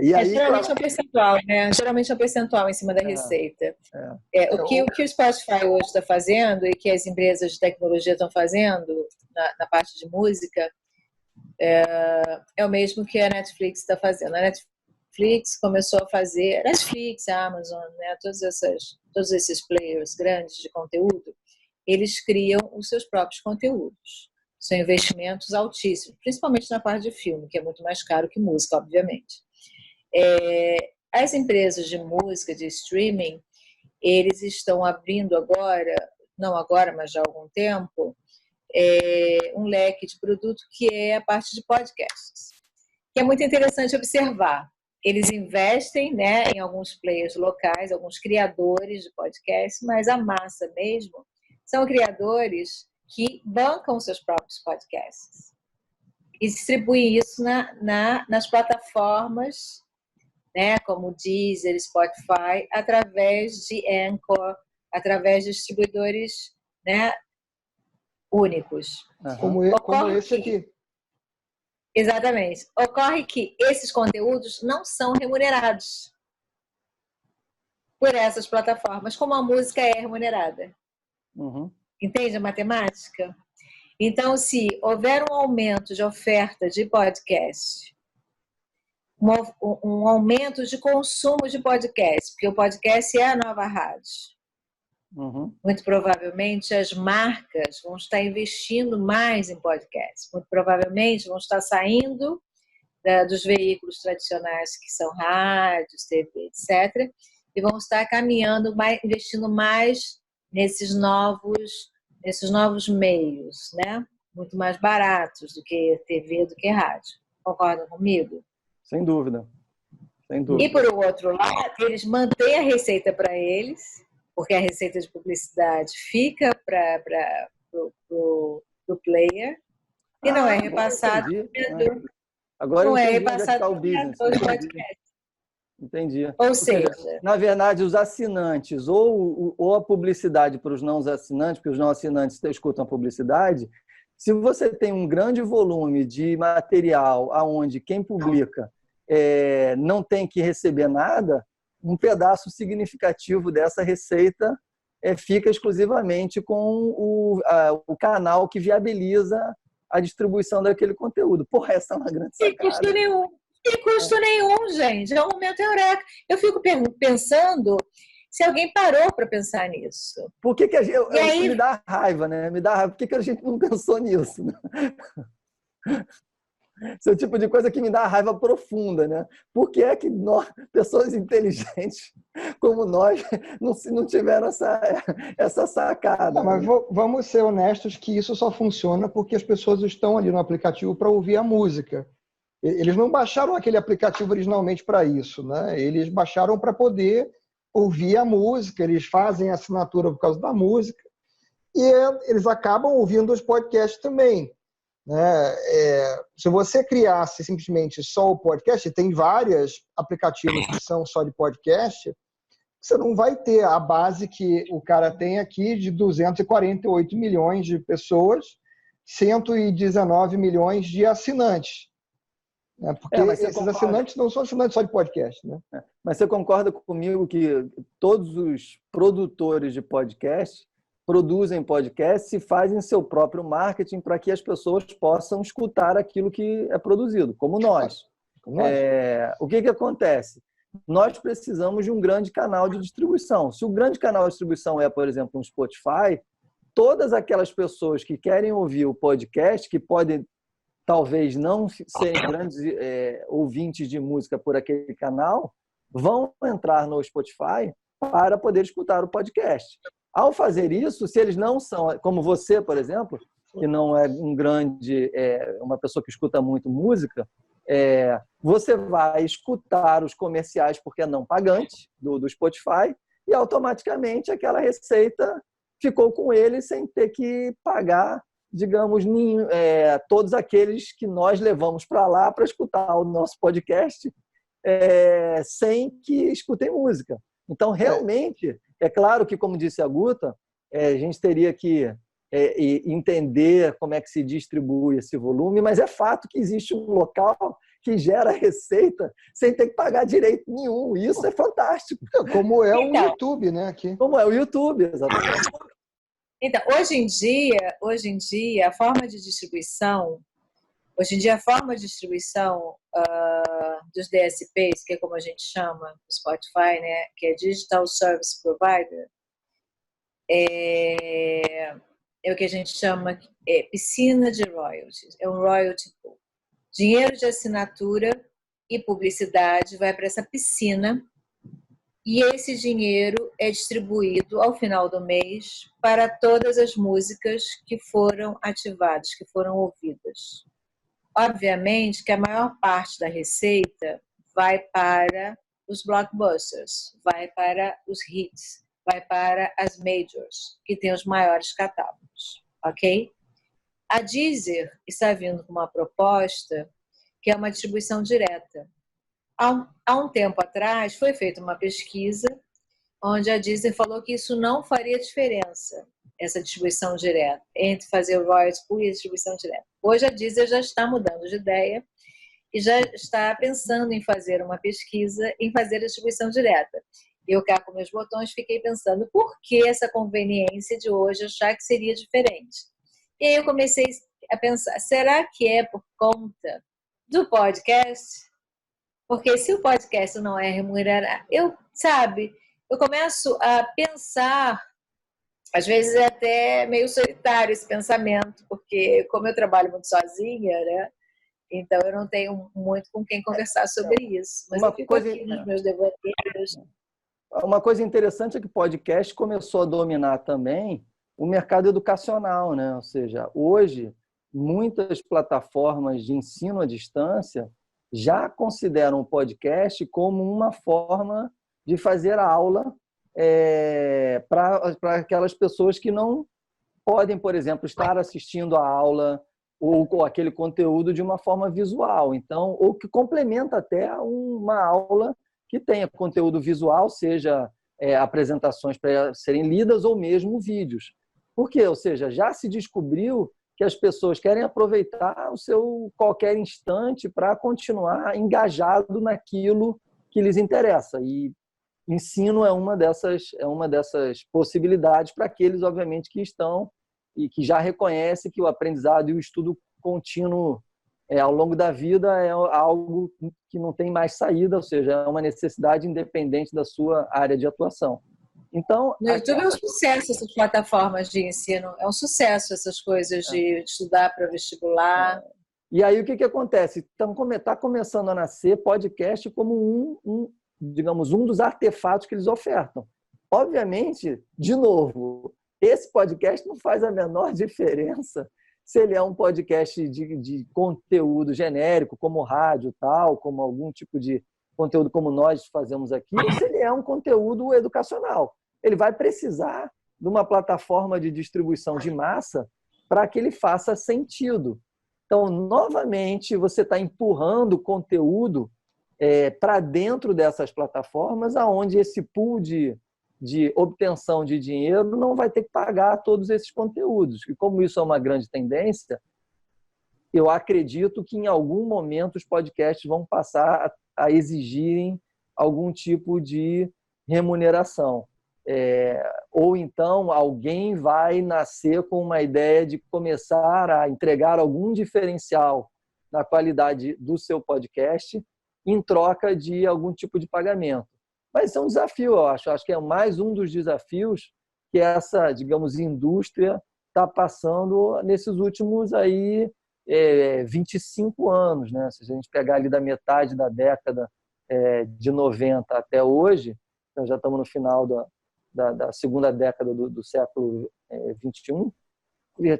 E aí, geralmente é um percentual, né? Geralmente é um percentual em cima da receita. O que o Spotify hoje está fazendo e que as empresas de tecnologia estão fazendo na parte de música é o mesmo que a Netflix está fazendo. A Netflix começou a fazer, Netflix, a Amazon, né, todos esses players grandes de conteúdo, eles criam os seus próprios conteúdos. São investimentos altíssimos, principalmente na parte de filme, que é muito mais caro que música, obviamente. As empresas de música, de streaming, eles estão abrindo agora, não agora, mas já há algum tempo, um leque de produto que é a parte de podcasts, que é muito interessante observar. Eles investem, né, em alguns players locais, alguns criadores de podcast, mas a massa mesmo são criadores que bancam seus próprios podcasts e distribuem isso nas plataformas, né, como Deezer, Spotify, através de Anchor, através de distribuidores, né, únicos. Como esse aqui. Exatamente. Ocorre que esses conteúdos não são remunerados por essas plataformas, como a música é remunerada. Uhum. Entende a matemática? Então, se houver um aumento de oferta de podcast, um aumento de consumo de podcast, porque o podcast é a nova rádio, muito provavelmente as marcas vão estar investindo mais em podcast, muito provavelmente vão estar saindo dos veículos tradicionais que são rádios, TV, etc., e vão estar caminhando, investindo mais nesses novos meios, né? Muito mais baratos do que TV, do que rádio. Concordam comigo? Sem dúvida. Sem dúvida. E, por outro lado, eles mantêm a receita para eles, porque a receita de publicidade fica para o player e não é repassado. Agora não eu é entendi onde está o business. Entendi. Ou seja, na verdade, os assinantes ou a publicidade para os não assinantes, porque os não assinantes escutam a publicidade, se você tem um grande volume de material onde quem publica não tem que receber nada, um pedaço significativo dessa receita fica exclusivamente com o canal que viabiliza a distribuição daquele conteúdo. Porra, essa é uma grande sacada. Sem custo nenhum, gente. É um momento eureka. Eu fico pensando se alguém parou para pensar nisso. Por que a gente... Me dá raiva, né? Me dá raiva. Por que a gente não pensou nisso? Esse é o tipo de coisa que me dá raiva profunda, né? Por que é que pessoas inteligentes como nós não tiveram essa sacada? Mas vamos ser honestos que isso só funciona porque as pessoas estão ali no aplicativo para ouvir a música. Eles não baixaram aquele aplicativo originalmente para isso, né? Eles baixaram para poder ouvir a música, eles fazem assinatura por causa da música e eles acabam ouvindo os podcasts também. né? Se você criasse simplesmente só o podcast, tem vários aplicativos que são só de podcast, você não vai ter a base que o cara tem aqui de 248 milhões de pessoas, 119 milhões de assinantes. Né? Porque esses assinantes não são assinantes só de podcast. Né? Mas você concorda comigo que todos os produtores de podcast produzem podcast e fazem seu próprio marketing para que as pessoas possam escutar aquilo que é produzido, como nós. O que acontece? Nós precisamos de um grande canal de distribuição. Se o grande canal de distribuição é, por exemplo, um Spotify, todas aquelas pessoas que querem ouvir o podcast, que podem talvez não serem grandes ouvintes de música por aquele canal, vão entrar no Spotify para poder escutar o podcast. Ao fazer isso, se eles não são, como você, por exemplo, que não é uma pessoa que escuta muito música, você vai escutar os comerciais porque é não pagante do Spotify e automaticamente aquela receita ficou com ele sem ter que pagar, digamos, todos aqueles que nós levamos para lá para escutar o nosso podcast sem que escutem música. Então, realmente, é claro que, como disse a Guta, a gente teria que entender como é que se distribui esse volume, mas é fato que existe um local que gera receita sem ter que pagar direito nenhum. Isso é fantástico. Como é o YouTube, né? Aqui. Como é o YouTube, exatamente. Então, hoje em dia, a forma de distribuição dos DSPs, que é como a gente chama, o Spotify, né, que é Digital Service Provider, é o que a gente chama piscina de royalties, é um royalty pool. Dinheiro de assinatura e publicidade vai para essa piscina e esse dinheiro é distribuído ao final do mês para todas as músicas que foram ativadas, que foram ouvidas. Obviamente que a maior parte da receita vai para os blockbusters, vai para os hits, vai para as majors, que têm os maiores catálogos, ok? A Deezer está vindo com uma proposta que é uma distribuição direta. Há um tempo atrás foi feita uma pesquisa onde a Deezer falou que isso não faria diferença, essa distribuição direta, entre fazer o royalty pool e a distribuição direta. Hoje a Deezer já está mudando de ideia e já está pensando em fazer uma pesquisa, em fazer a distribuição direta. Eu cá com meus botões fiquei pensando por que essa conveniência de hoje achar que seria diferente. E aí eu comecei a pensar, será que é por conta do podcast? Porque se o podcast não é remunerado, eu começo a pensar, às vezes é até meio solitário esse pensamento, porque como eu trabalho muito sozinha, né? Então eu não tenho muito com quem conversar sobre isso. Mas eu fico aqui nos meus devaneios. Uma coisa interessante é que o podcast começou a dominar também o mercado educacional, né? Ou seja, hoje muitas plataformas de ensino à distância já consideram o podcast como uma forma de fazer aula para aquelas pessoas que não podem, por exemplo, estar assistindo a aula ou aquele conteúdo de uma forma visual. Então, ou que complementa até uma aula que tenha conteúdo visual, seja apresentações para serem lidas ou mesmo vídeos. Por quê? Ou seja, já se descobriu que as pessoas querem aproveitar o seu qualquer instante para continuar engajado naquilo que lhes interessa. E ensino é uma dessas possibilidades para aqueles, obviamente, que estão e que já reconhecem que o aprendizado e o estudo contínuo ao longo da vida é algo que não tem mais saída, ou seja, é uma necessidade independente da sua área de atuação. Então, no YouTube é um sucesso essas plataformas de ensino, é um sucesso essas coisas de estudar para vestibular. E aí o que acontece? Então, está começando a nascer podcast como digamos, um dos artefatos que eles ofertam. Obviamente, de novo, esse podcast não faz a menor diferença se ele é um podcast de conteúdo genérico, como rádio, tal, como algum tipo de conteúdo como nós fazemos aqui, ou se ele é um conteúdo educacional. Ele vai precisar de uma plataforma de distribuição de massa para que ele faça sentido. Então, novamente, você está empurrando conteúdo para dentro dessas plataformas, aonde esse pool de obtenção de dinheiro não vai ter que pagar todos esses conteúdos. E como isso é uma grande tendência, eu acredito que em algum momento os podcasts vão passar a exigirem algum tipo de remuneração. Ou então alguém vai nascer com uma ideia de começar a entregar algum diferencial na qualidade do seu podcast em troca de algum tipo de pagamento. Mas isso é um desafio, eu acho. Acho que é mais um dos desafios que essa, digamos, indústria está passando nesses últimos 25 anos, né? Se a gente pegar ali da metade da década de 90 até hoje, então já estamos no final da segunda década do século XXI,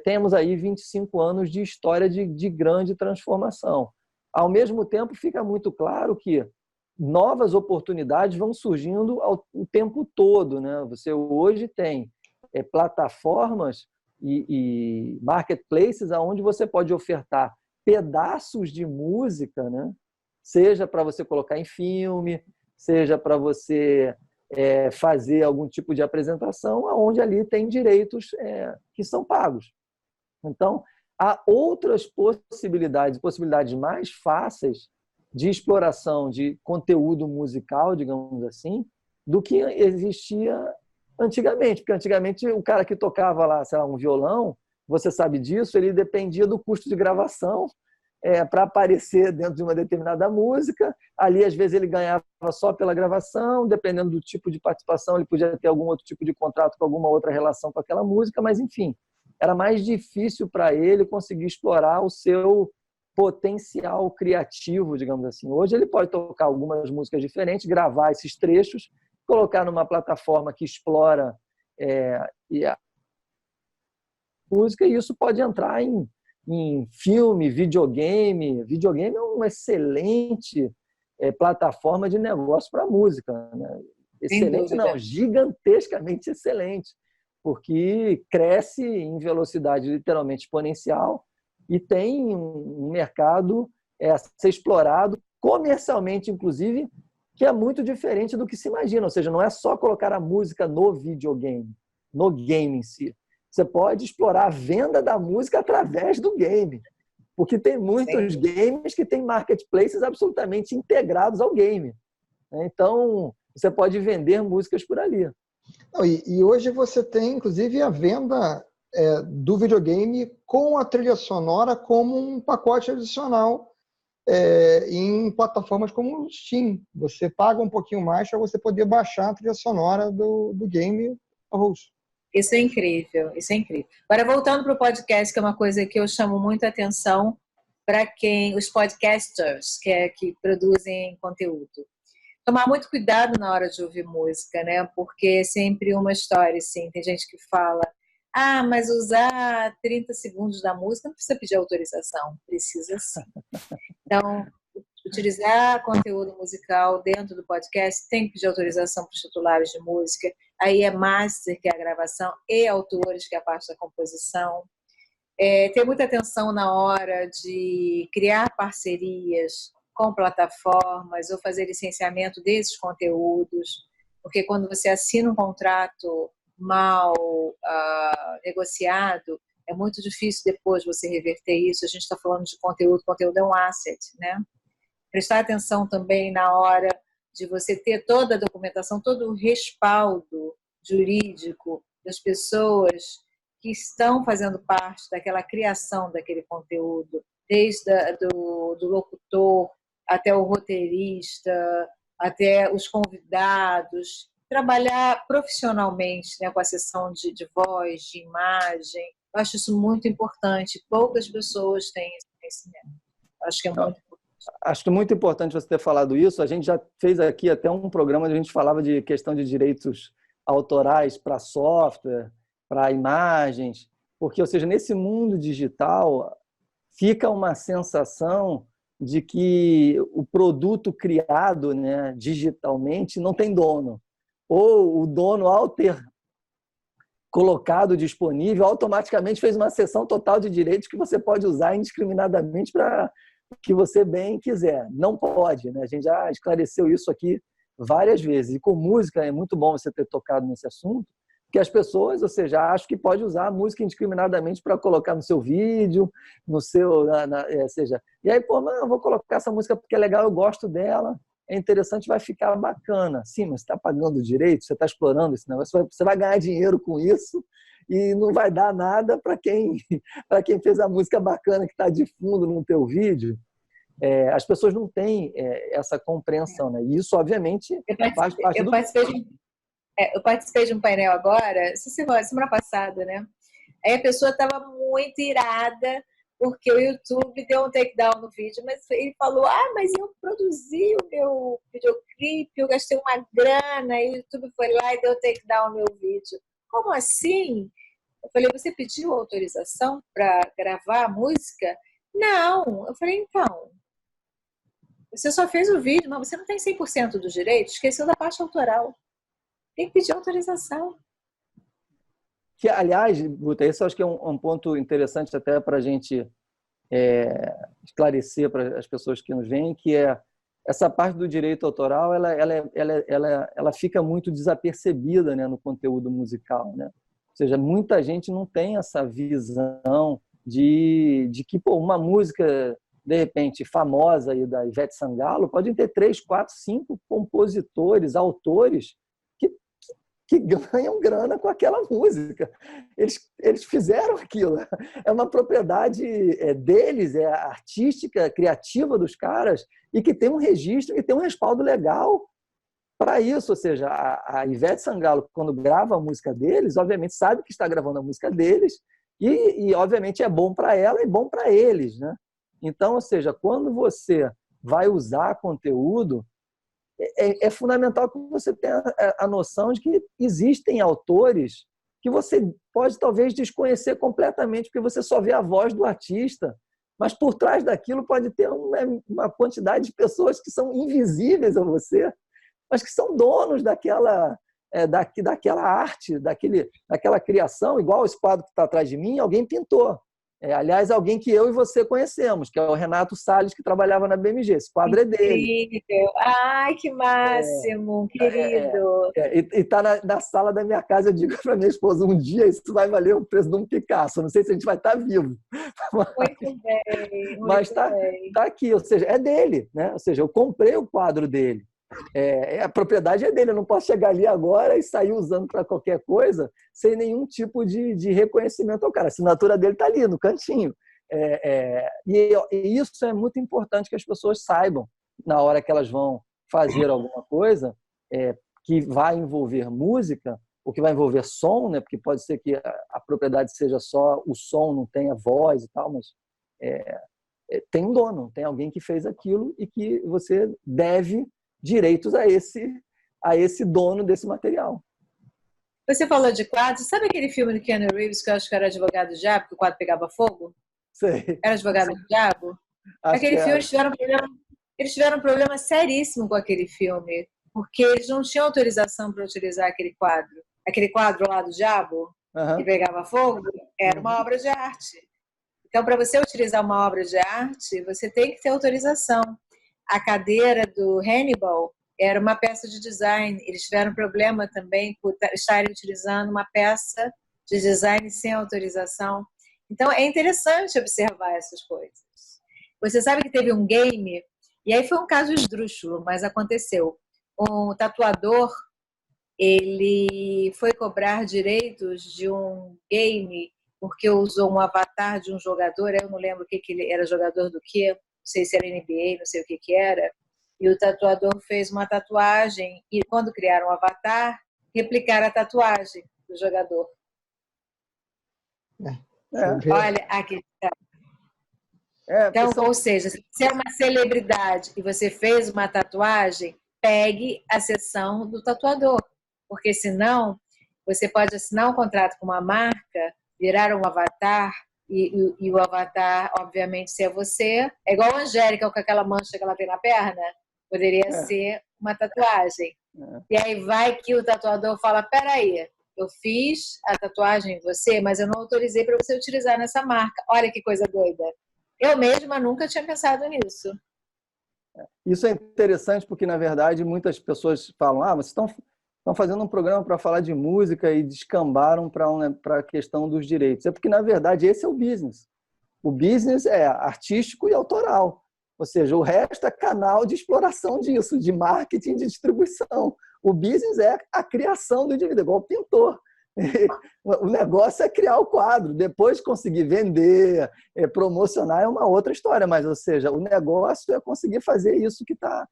temos aí 25 anos de história de grande transformação. Ao mesmo tempo, fica muito claro que novas oportunidades vão surgindo o tempo todo, né? Você hoje tem plataformas e marketplaces onde você pode ofertar pedaços de música, né? Seja para você colocar em filme, seja para você fazer algum tipo de apresentação, onde ali tem direitos que são pagos. Então, há outras possibilidades mais fáceis de exploração de conteúdo musical, digamos assim, do que existia antigamente. Porque antigamente o cara que tocava lá, sei lá, um violão, você sabe disso, ele dependia do custo de gravação para aparecer dentro de uma determinada música. Ali, às vezes, ele ganhava só pela gravação, dependendo do tipo de participação, ele podia ter algum outro tipo de contrato com alguma outra relação com aquela música, mas, enfim, era mais difícil para ele conseguir explorar o seu potencial criativo, digamos assim. Hoje ele pode tocar algumas músicas diferentes, gravar esses trechos, colocar numa plataforma que explora a música, e isso pode entrar em filme, videogame. Videogame é uma excelente plataforma de negócio para música, né? Excelente não, gigantescamente excelente, porque cresce em velocidade literalmente exponencial e tem um mercado a ser explorado comercialmente, inclusive, que é muito diferente do que se imagina. Ou seja, não é só colocar a música no videogame, no game em si. Você pode explorar a venda da música através do game, porque tem muitos games que têm marketplaces absolutamente integrados ao game. Então, você pode vender músicas por ali. E hoje você tem, inclusive, a venda do videogame com a trilha sonora como um pacote adicional em plataformas como o Steam. Você paga um pouquinho mais para você poder baixar a trilha sonora do game. Isso é incrível, isso é incrível. Agora, voltando para o podcast, que é uma coisa que eu chamo muita atenção para os podcasters que produzem conteúdo. Tomar muito cuidado na hora de ouvir música, né? Porque é sempre uma história, assim. Tem gente que fala, mas usar 30 segundos da música não precisa pedir autorização. Precisa sim. Então, utilizar conteúdo musical dentro do podcast tem que pedir autorização para os titulares de música. Aí é master, que é a gravação, e autores, que é a parte da composição. Ter muita atenção na hora de criar parcerias com plataformas ou fazer licenciamento desses conteúdos, porque quando você assina um contrato mal negociado, é muito difícil depois você reverter isso. A gente está falando de conteúdo é um asset, né? Prestar atenção também na hora de você ter toda a documentação, todo o respaldo jurídico das pessoas que estão fazendo parte daquela criação daquele conteúdo, desde do locutor até o roteirista, até os convidados, trabalhar profissionalmente, né, com a sessão de voz, de imagem. Eu acho isso muito importante. Poucas pessoas têm esse conhecimento. Acho que é muito importante. Acho que é muito importante você ter falado isso. A gente já fez aqui até um programa onde a gente falava de questão de direitos autorais para software, para imagens, porque, ou seja, nesse mundo digital fica uma sensação de que o produto criado, né, digitalmente não tem dono. Ou o dono, ao ter colocado disponível, automaticamente fez uma cessão total de direitos que você pode usar indiscriminadamente para o que você bem quiser. Não pode, né? A gente já esclareceu isso aqui várias vezes. E com música é muito bom você ter tocado nesse assunto, porque as pessoas, ou seja, acham que pode usar a música indiscriminadamente para colocar no seu vídeo, no seu, seja, e aí, pô, eu vou colocar essa música porque é legal, eu gosto dela, é interessante, vai ficar bacana. Sim, mas você está pagando direito, você está explorando esse negócio, você vai ganhar dinheiro com isso e não vai dar nada para quem fez a música bacana que está de fundo no teu vídeo. As pessoas não têm essa compreensão, né? E isso, obviamente, faz parte do... Eu participei de um painel agora, semana passada, né? Aí a pessoa estava muito irada porque o YouTube deu um takedown no vídeo, mas ele falou, mas eu produzi o meu videoclipe, eu gastei uma grana, e o YouTube foi lá e deu takedown no meu vídeo. Como assim? Eu falei, você pediu autorização para gravar a música? Não. Eu falei, então, você só fez o vídeo, mas você não tem 100% dos direitos, esqueceu da parte autoral. Tem que pedir autorização. Que, aliás, Guta, esse eu acho que é um ponto interessante até para a gente esclarecer para as pessoas que nos veem, que é essa parte do direito autoral, ela fica muito desapercebida, né, no conteúdo musical, né? Ou seja, muita gente não tem essa visão de que uma música, de repente, famosa aí da Ivete Sangalo, pode ter 3, 4, 5 compositores, autores que ganham grana com aquela música. Eles fizeram aquilo. É uma propriedade deles, é artística, criativa dos caras, e que tem um registro, que tem um respaldo legal para isso. Ou seja, a Ivete Sangalo, quando grava a música deles, obviamente sabe que está gravando a música deles, e obviamente é bom para ela e bom para eles, né? Então, ou seja, quando você vai usar conteúdo, é fundamental que você tenha a noção de que existem autores que você pode talvez desconhecer completamente, porque você só vê a voz do artista, mas por trás daquilo pode ter uma quantidade de pessoas que são invisíveis a você, mas que são donos daquela arte, daquela criação, igual esse quadro que está atrás de mim, alguém pintou. Aliás, alguém que eu e você conhecemos, que é o Renato Salles, que trabalhava na BMG. Esse quadro é dele. Incrível! Ai, que máximo, querido! E está na sala da minha casa. Eu digo para minha esposa, um dia isso vai valer o preço de um Picasso. Não sei se a gente vai estar vivo. Muito bem, mas está aqui, ou seja, é dele, né? Ou seja, eu comprei o quadro dele. A propriedade é dele, eu não posso chegar ali agora e sair usando para qualquer coisa sem nenhum tipo de reconhecimento ao cara. A assinatura dele está ali no cantinho. E isso é muito importante que as pessoas saibam na hora que elas vão fazer alguma coisa que vai envolver música ou que vai envolver som, né? Porque pode ser que a propriedade seja só o som, não tenha voz e tal, mas tem um dono, tem alguém que fez aquilo e que você deve direitos a esse dono desse material. Você falou de quadros. Sabe aquele filme do Keanu Reeves que eu acho que era Advogado do Diabo, que o quadro pegava fogo? Sei. Era Advogado do Diabo? Aquele filme, eles tiveram um problema seríssimo com aquele filme, porque eles não tinham autorização para utilizar aquele quadro. Aquele quadro lá do Diabo, que pegava fogo, era uma obra de arte. Então, para você utilizar uma obra de arte, você tem que ter autorização. A cadeira do Hannibal era uma peça de design. Eles tiveram problema também por estarem utilizando uma peça de design sem autorização. Então, é interessante observar essas coisas. Você sabe que teve um game, e aí foi um caso esdrúxulo, mas aconteceu. Um tatuador, ele foi cobrar direitos de um game porque usou um avatar de um jogador, eu não lembro o que ele era, jogador do quê? Não sei se era NBA, não sei o que era, e o tatuador fez uma tatuagem, e quando criaram um avatar, replicaram a tatuagem do jogador. Olha, aqui está. Então, ou seja, se você é uma celebridade e você fez uma tatuagem, pegue a seção do tatuador, porque senão você pode assinar um contrato com uma marca, virar um avatar, e o avatar, obviamente, se é você. É igual a Angélica, com aquela mancha que ela tem na perna, poderia ser uma tatuagem. E aí vai que o tatuador fala, peraí, eu fiz a tatuagem em você, mas eu não autorizei para você utilizar nessa marca. Olha que coisa doida. Eu mesma nunca tinha pensado nisso. Isso é interessante porque, na verdade, muitas pessoas falam: vocês estão fazendo um programa para falar de música e descambaram para a questão dos direitos. É porque, na verdade, esse é o business. O business é artístico e autoral. Ou seja, o resto é canal de exploração disso, de marketing, de distribuição. O business é a criação do indivíduo, igual o pintor. O negócio é criar o quadro, depois conseguir vender, promocionar é uma outra história, mas, ou seja, o negócio é conseguir fazer isso que tá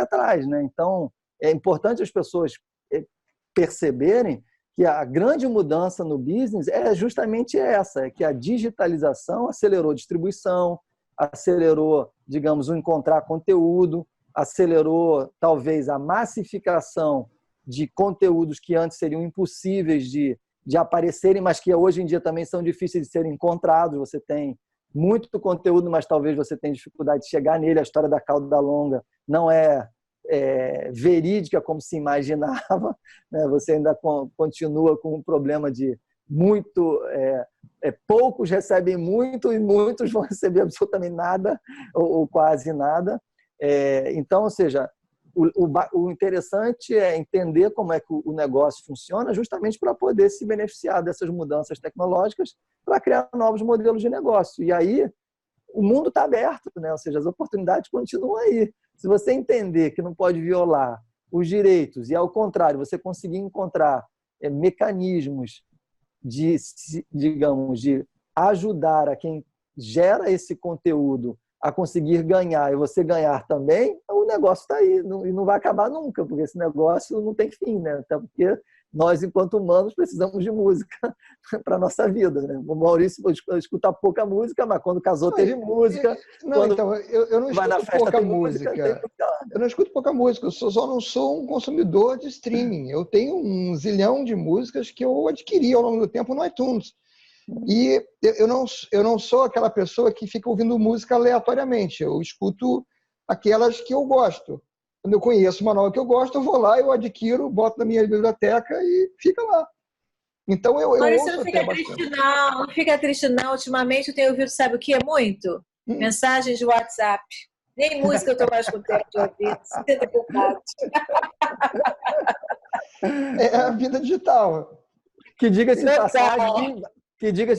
atrás, né? Então, é importante as pessoas perceberem que a grande mudança no business é justamente essa, é que a digitalização acelerou a distribuição, acelerou, digamos, o encontrar conteúdo, acelerou, talvez, a massificação de conteúdos que antes seriam impossíveis de aparecerem, mas que hoje em dia também são difíceis de serem encontrados. Você tem muito conteúdo, mas talvez você tenha dificuldade de chegar nele. A história da cauda longa não é verídica como se imaginava, né? Você ainda continua com um problema de poucos recebem muito e muitos vão receber absolutamente nada ou quase nada. Então, ou seja, o interessante é entender como é que o negócio funciona justamente para poder se beneficiar dessas mudanças tecnológicas para criar novos modelos de negócio. E aí o mundo está aberto, né? Ou seja, as oportunidades continuam aí. Se você entender que não pode violar os direitos e, ao contrário, você conseguir encontrar mecanismos digamos, de ajudar a quem gera esse conteúdo a conseguir ganhar e você ganhar também, o negócio está aí e não vai acabar nunca, porque esse negócio não tem fim, né? Até porque nós, enquanto humanos, precisamos de música para a nossa vida, né? O Maurício escuta pouca música, mas quando casou teve música. Então, eu não escuto pouca música. Eu não escuto pouca música, eu só não sou um consumidor de streaming. Eu tenho um zilhão de músicas que eu adquiri ao longo do tempo no iTunes. E eu não sou aquela pessoa que fica ouvindo música aleatoriamente. Eu escuto aquelas que eu gosto. Quando eu conheço uma nova que eu gosto, eu vou lá, eu adquiro, boto na minha biblioteca e fica lá. Então eu Maurício, ouço não fica triste não fica triste não. Ultimamente eu tenho ouvido, sabe o que é muito? Mensagens de WhatsApp. Nem música eu estou mais com tempo de ouvir. Sinta culpado. É a vida digital. Que diga-se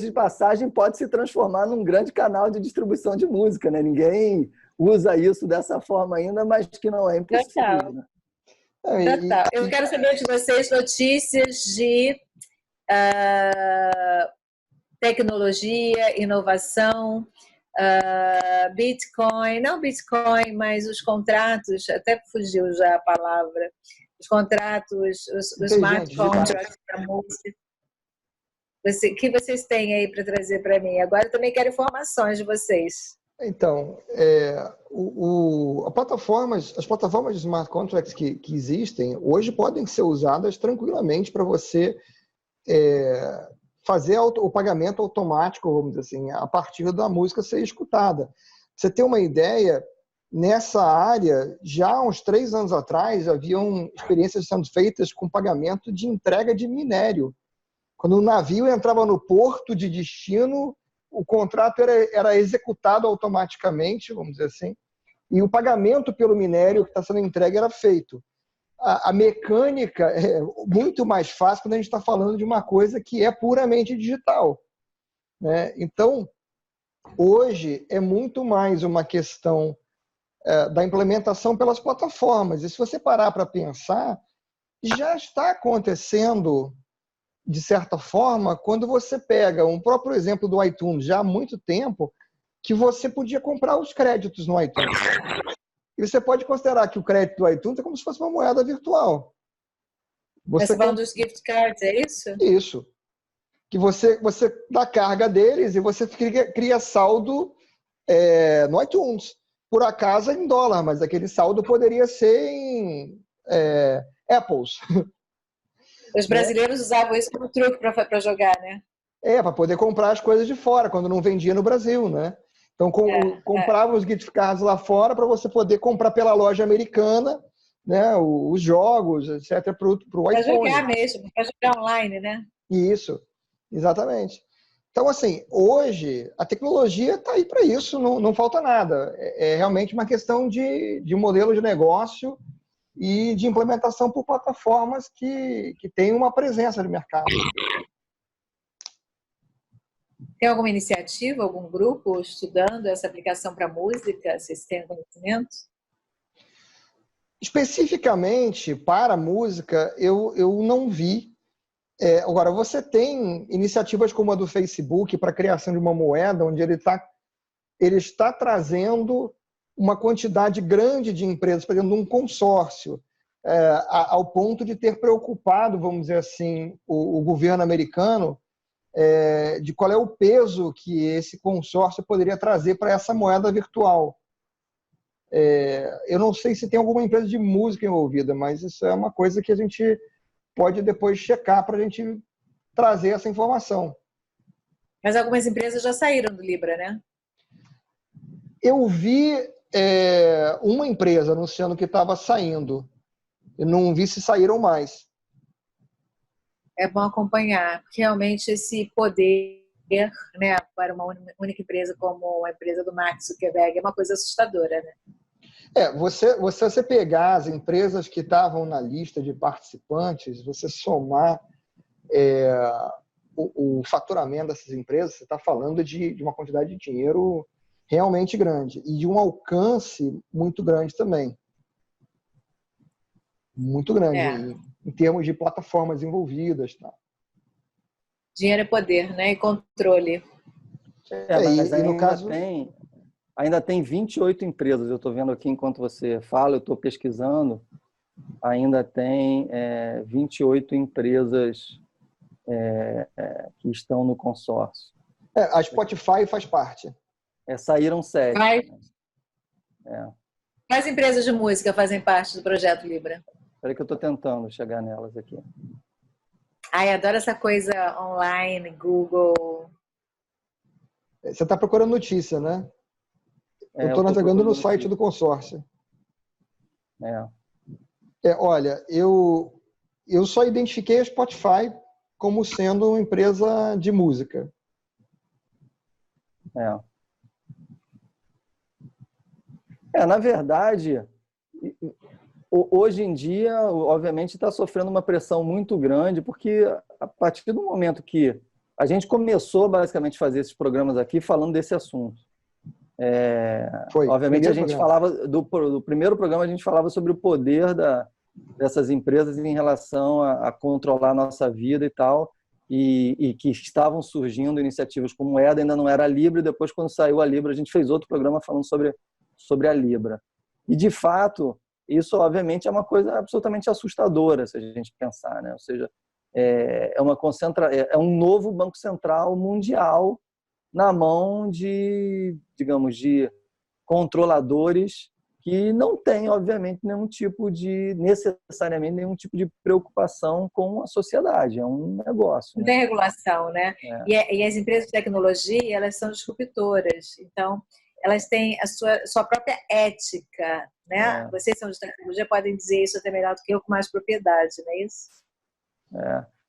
de passagem, pode se transformar num grande canal de distribuição de música, né? Ninguém usa isso dessa forma ainda, mas que não é impossível. Né? Total. Eu quero saber de vocês notícias de tecnologia, inovação, Bitcoin, não Bitcoin, mas os contratos, até fugiu já a palavra, os contratos, os smart contracts da música. O que vocês têm aí para trazer para mim? Agora eu também quero informações de vocês. Então, as plataformas de smart contracts que existem hoje podem ser usadas tranquilamente para você fazer o pagamento automático, vamos dizer assim, a partir da música ser escutada. Pra você ter uma ideia, nessa área, já há uns 3 anos atrás, haviam experiências sendo feitas com pagamento de entrega de minério. Quando o navio entrava no porto de destino, o contrato era executado automaticamente, vamos dizer assim, e o pagamento pelo minério que está sendo entregue era feito. A mecânica é muito mais fácil quando a gente está falando de uma coisa que é puramente digital, né? Então, hoje é muito mais uma questão da implementação pelas plataformas. E se você parar para pensar, já está acontecendo de certa forma, quando você pega um próprio exemplo do iTunes, já há muito tempo, que você podia comprar os créditos no iTunes. E você pode considerar que o crédito do iTunes é como se fosse uma moeda virtual. Você falando dos gift cards, é isso? Isso. Que você dá carga deles e você cria saldo no iTunes. Por acaso em dólar, mas aquele saldo poderia ser em Apples. Os brasileiros usavam isso como truque para jogar, né? Para poder comprar as coisas de fora, quando não vendia no Brasil, né? Então, comprava os gift cards lá fora para você poder comprar pela loja americana né, os jogos, etc., para o Para iPhone. jogar mesmo, para jogar online, né? Isso, exatamente. Então, assim, hoje a tecnologia está aí para isso, não falta nada. É realmente uma questão de modelo de negócio e de implementação por plataformas que têm uma presença de mercado. Tem alguma iniciativa, algum grupo estudando essa aplicação para música? Vocês têm conhecimento? Especificamente para a música, eu não vi. Agora, você tem iniciativas como a do Facebook para a criação de uma moeda, onde ele está trazendo uma quantidade grande de empresas para dentro de um consórcio, ao ponto de ter preocupado, vamos dizer assim, o governo americano de qual é o peso que esse consórcio poderia trazer para essa moeda virtual. Eu não sei se tem alguma empresa de música envolvida, mas isso é uma coisa que a gente pode depois checar para a gente trazer essa informação. Mas algumas empresas já saíram do Libra, né? Eu vi uma empresa anunciando que estava saindo. Eu não vi se saíram mais. É bom acompanhar, porque realmente esse poder, né, para uma única empresa como a empresa do Mark Zuckerberg é uma coisa assustadora, né? Você pegar as empresas que estavam na lista de participantes, você somar o faturamento dessas empresas, você está falando de uma quantidade de dinheiro realmente grande e de um alcance muito grande também. Muito grande em termos de plataformas envolvidas. Tá? Dinheiro é poder, né? E controle. Mas no caso ainda tem 28 empresas. Eu estou vendo aqui enquanto você fala, eu estou pesquisando. Ainda tem 28 empresas que estão no consórcio. A Spotify faz parte. Saíram 7. Quais empresas de música fazem parte do projeto Libra? Espera que eu estou tentando chegar nelas aqui. Ai, adoro essa coisa online, Google. Você está procurando notícia, né? Eu estou navegando no site do consórcio. Olha, eu só identifiquei a Spotify como sendo uma empresa de música. Na verdade, hoje em dia, obviamente, está sofrendo uma pressão muito grande, porque a partir do momento que a gente começou basicamente a fazer esses programas aqui falando desse assunto. Obviamente, a gente falava do primeiro programa, a gente falava sobre o poder dessas empresas em relação a controlar a nossa vida e tal, e que estavam surgindo iniciativas como EDA, ainda não era a Libra, e depois, quando saiu a Libra, a gente fez outro programa falando sobre a Libra. E, de fato, isso, obviamente, é uma coisa absolutamente assustadora, se a gente pensar, né? Ou seja, é um novo Banco Central mundial na mão de, digamos, de controladores que não têm, obviamente, necessariamente nenhum tipo de preocupação com a sociedade. É um negócio. Não tem regulação, né? E as empresas de tecnologia, elas são disruptoras. Então, elas têm a sua própria ética, né? Vocês são de tecnologia, podem dizer isso até melhor do que eu, com mais propriedade, não é isso?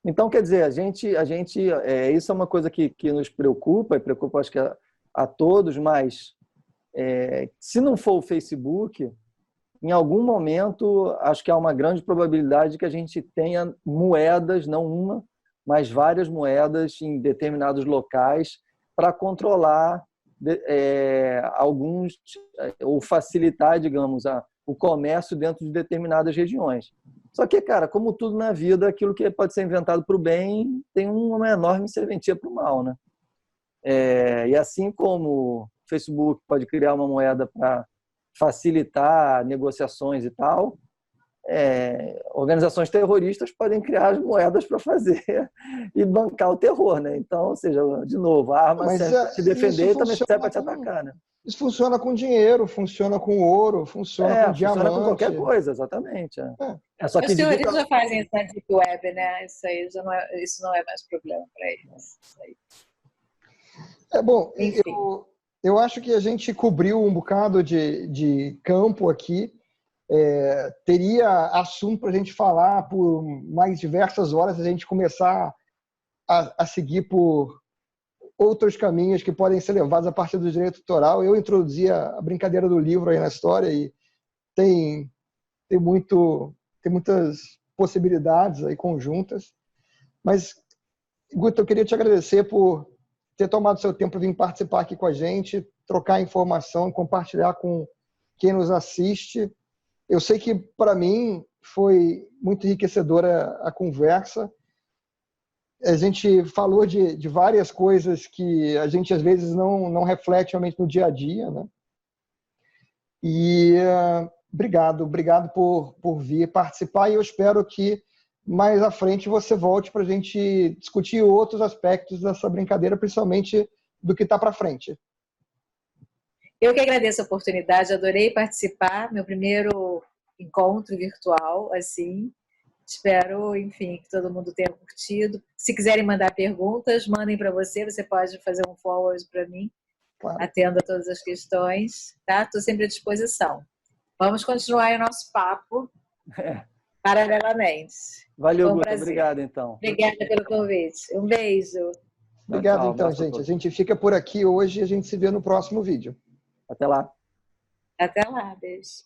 Então, quer dizer, isso é uma coisa que nos preocupa, e preocupa, acho que a todos, mas se não for o Facebook, em algum momento, acho que há uma grande probabilidade que a gente tenha moedas, não uma, mas várias moedas em determinados locais para controlar alguns, ou facilitar, digamos, o comércio dentro de determinadas regiões. Só que, cara, como tudo na vida, aquilo que pode ser inventado para o bem tem uma enorme serventia para o mal, né? E assim como o Facebook pode criar uma moeda para facilitar negociações e tal, organizações terroristas podem criar as moedas para fazer e bancar o terror, né? Então, ou seja, de novo, a arma serve para te defender e também serve para te atacar, né? Isso funciona com dinheiro, funciona com ouro, funciona com diamante. Funciona com qualquer coisa, exatamente. Só que os terroristas já fazem isso na Deep Web, né? Isso não é mais problema para eles. Bom, eu acho que a gente cobriu um bocado de campo aqui. Teria assunto para a gente falar por mais diversas horas, a gente começar a seguir por outros caminhos que podem ser levados a partir do direito autoral. Eu introduzi a brincadeira do livro aí na história e tem muitas possibilidades aí conjuntas. Mas, Guto, eu queria te agradecer por ter tomado seu tempo para vir participar aqui com a gente, trocar informação, compartilhar com quem nos assiste. Eu sei que, para mim, foi muito enriquecedora a conversa. A gente falou de várias coisas que a gente, às vezes, não reflete realmente no dia a dia, né? E obrigado por vir participar, e eu espero que mais à frente você volte para a gente discutir outros aspectos dessa brincadeira, principalmente do que está para frente. Eu que agradeço a oportunidade, adorei participar, meu primeiro encontro virtual, assim. Espero, enfim, que todo mundo tenha curtido. Se quiserem mandar perguntas, mandem para você pode fazer um forward para mim. Claro. Atendo a todas as questões, tá? Estou sempre à disposição. Vamos continuar o nosso papo paralelamente. Valeu, Guto. Obrigado, então. Obrigada pelo convite. Um beijo. Obrigado, tchau, então, gente. A gente fica por aqui hoje e a gente se vê no próximo vídeo. Até lá. Até lá, beijo.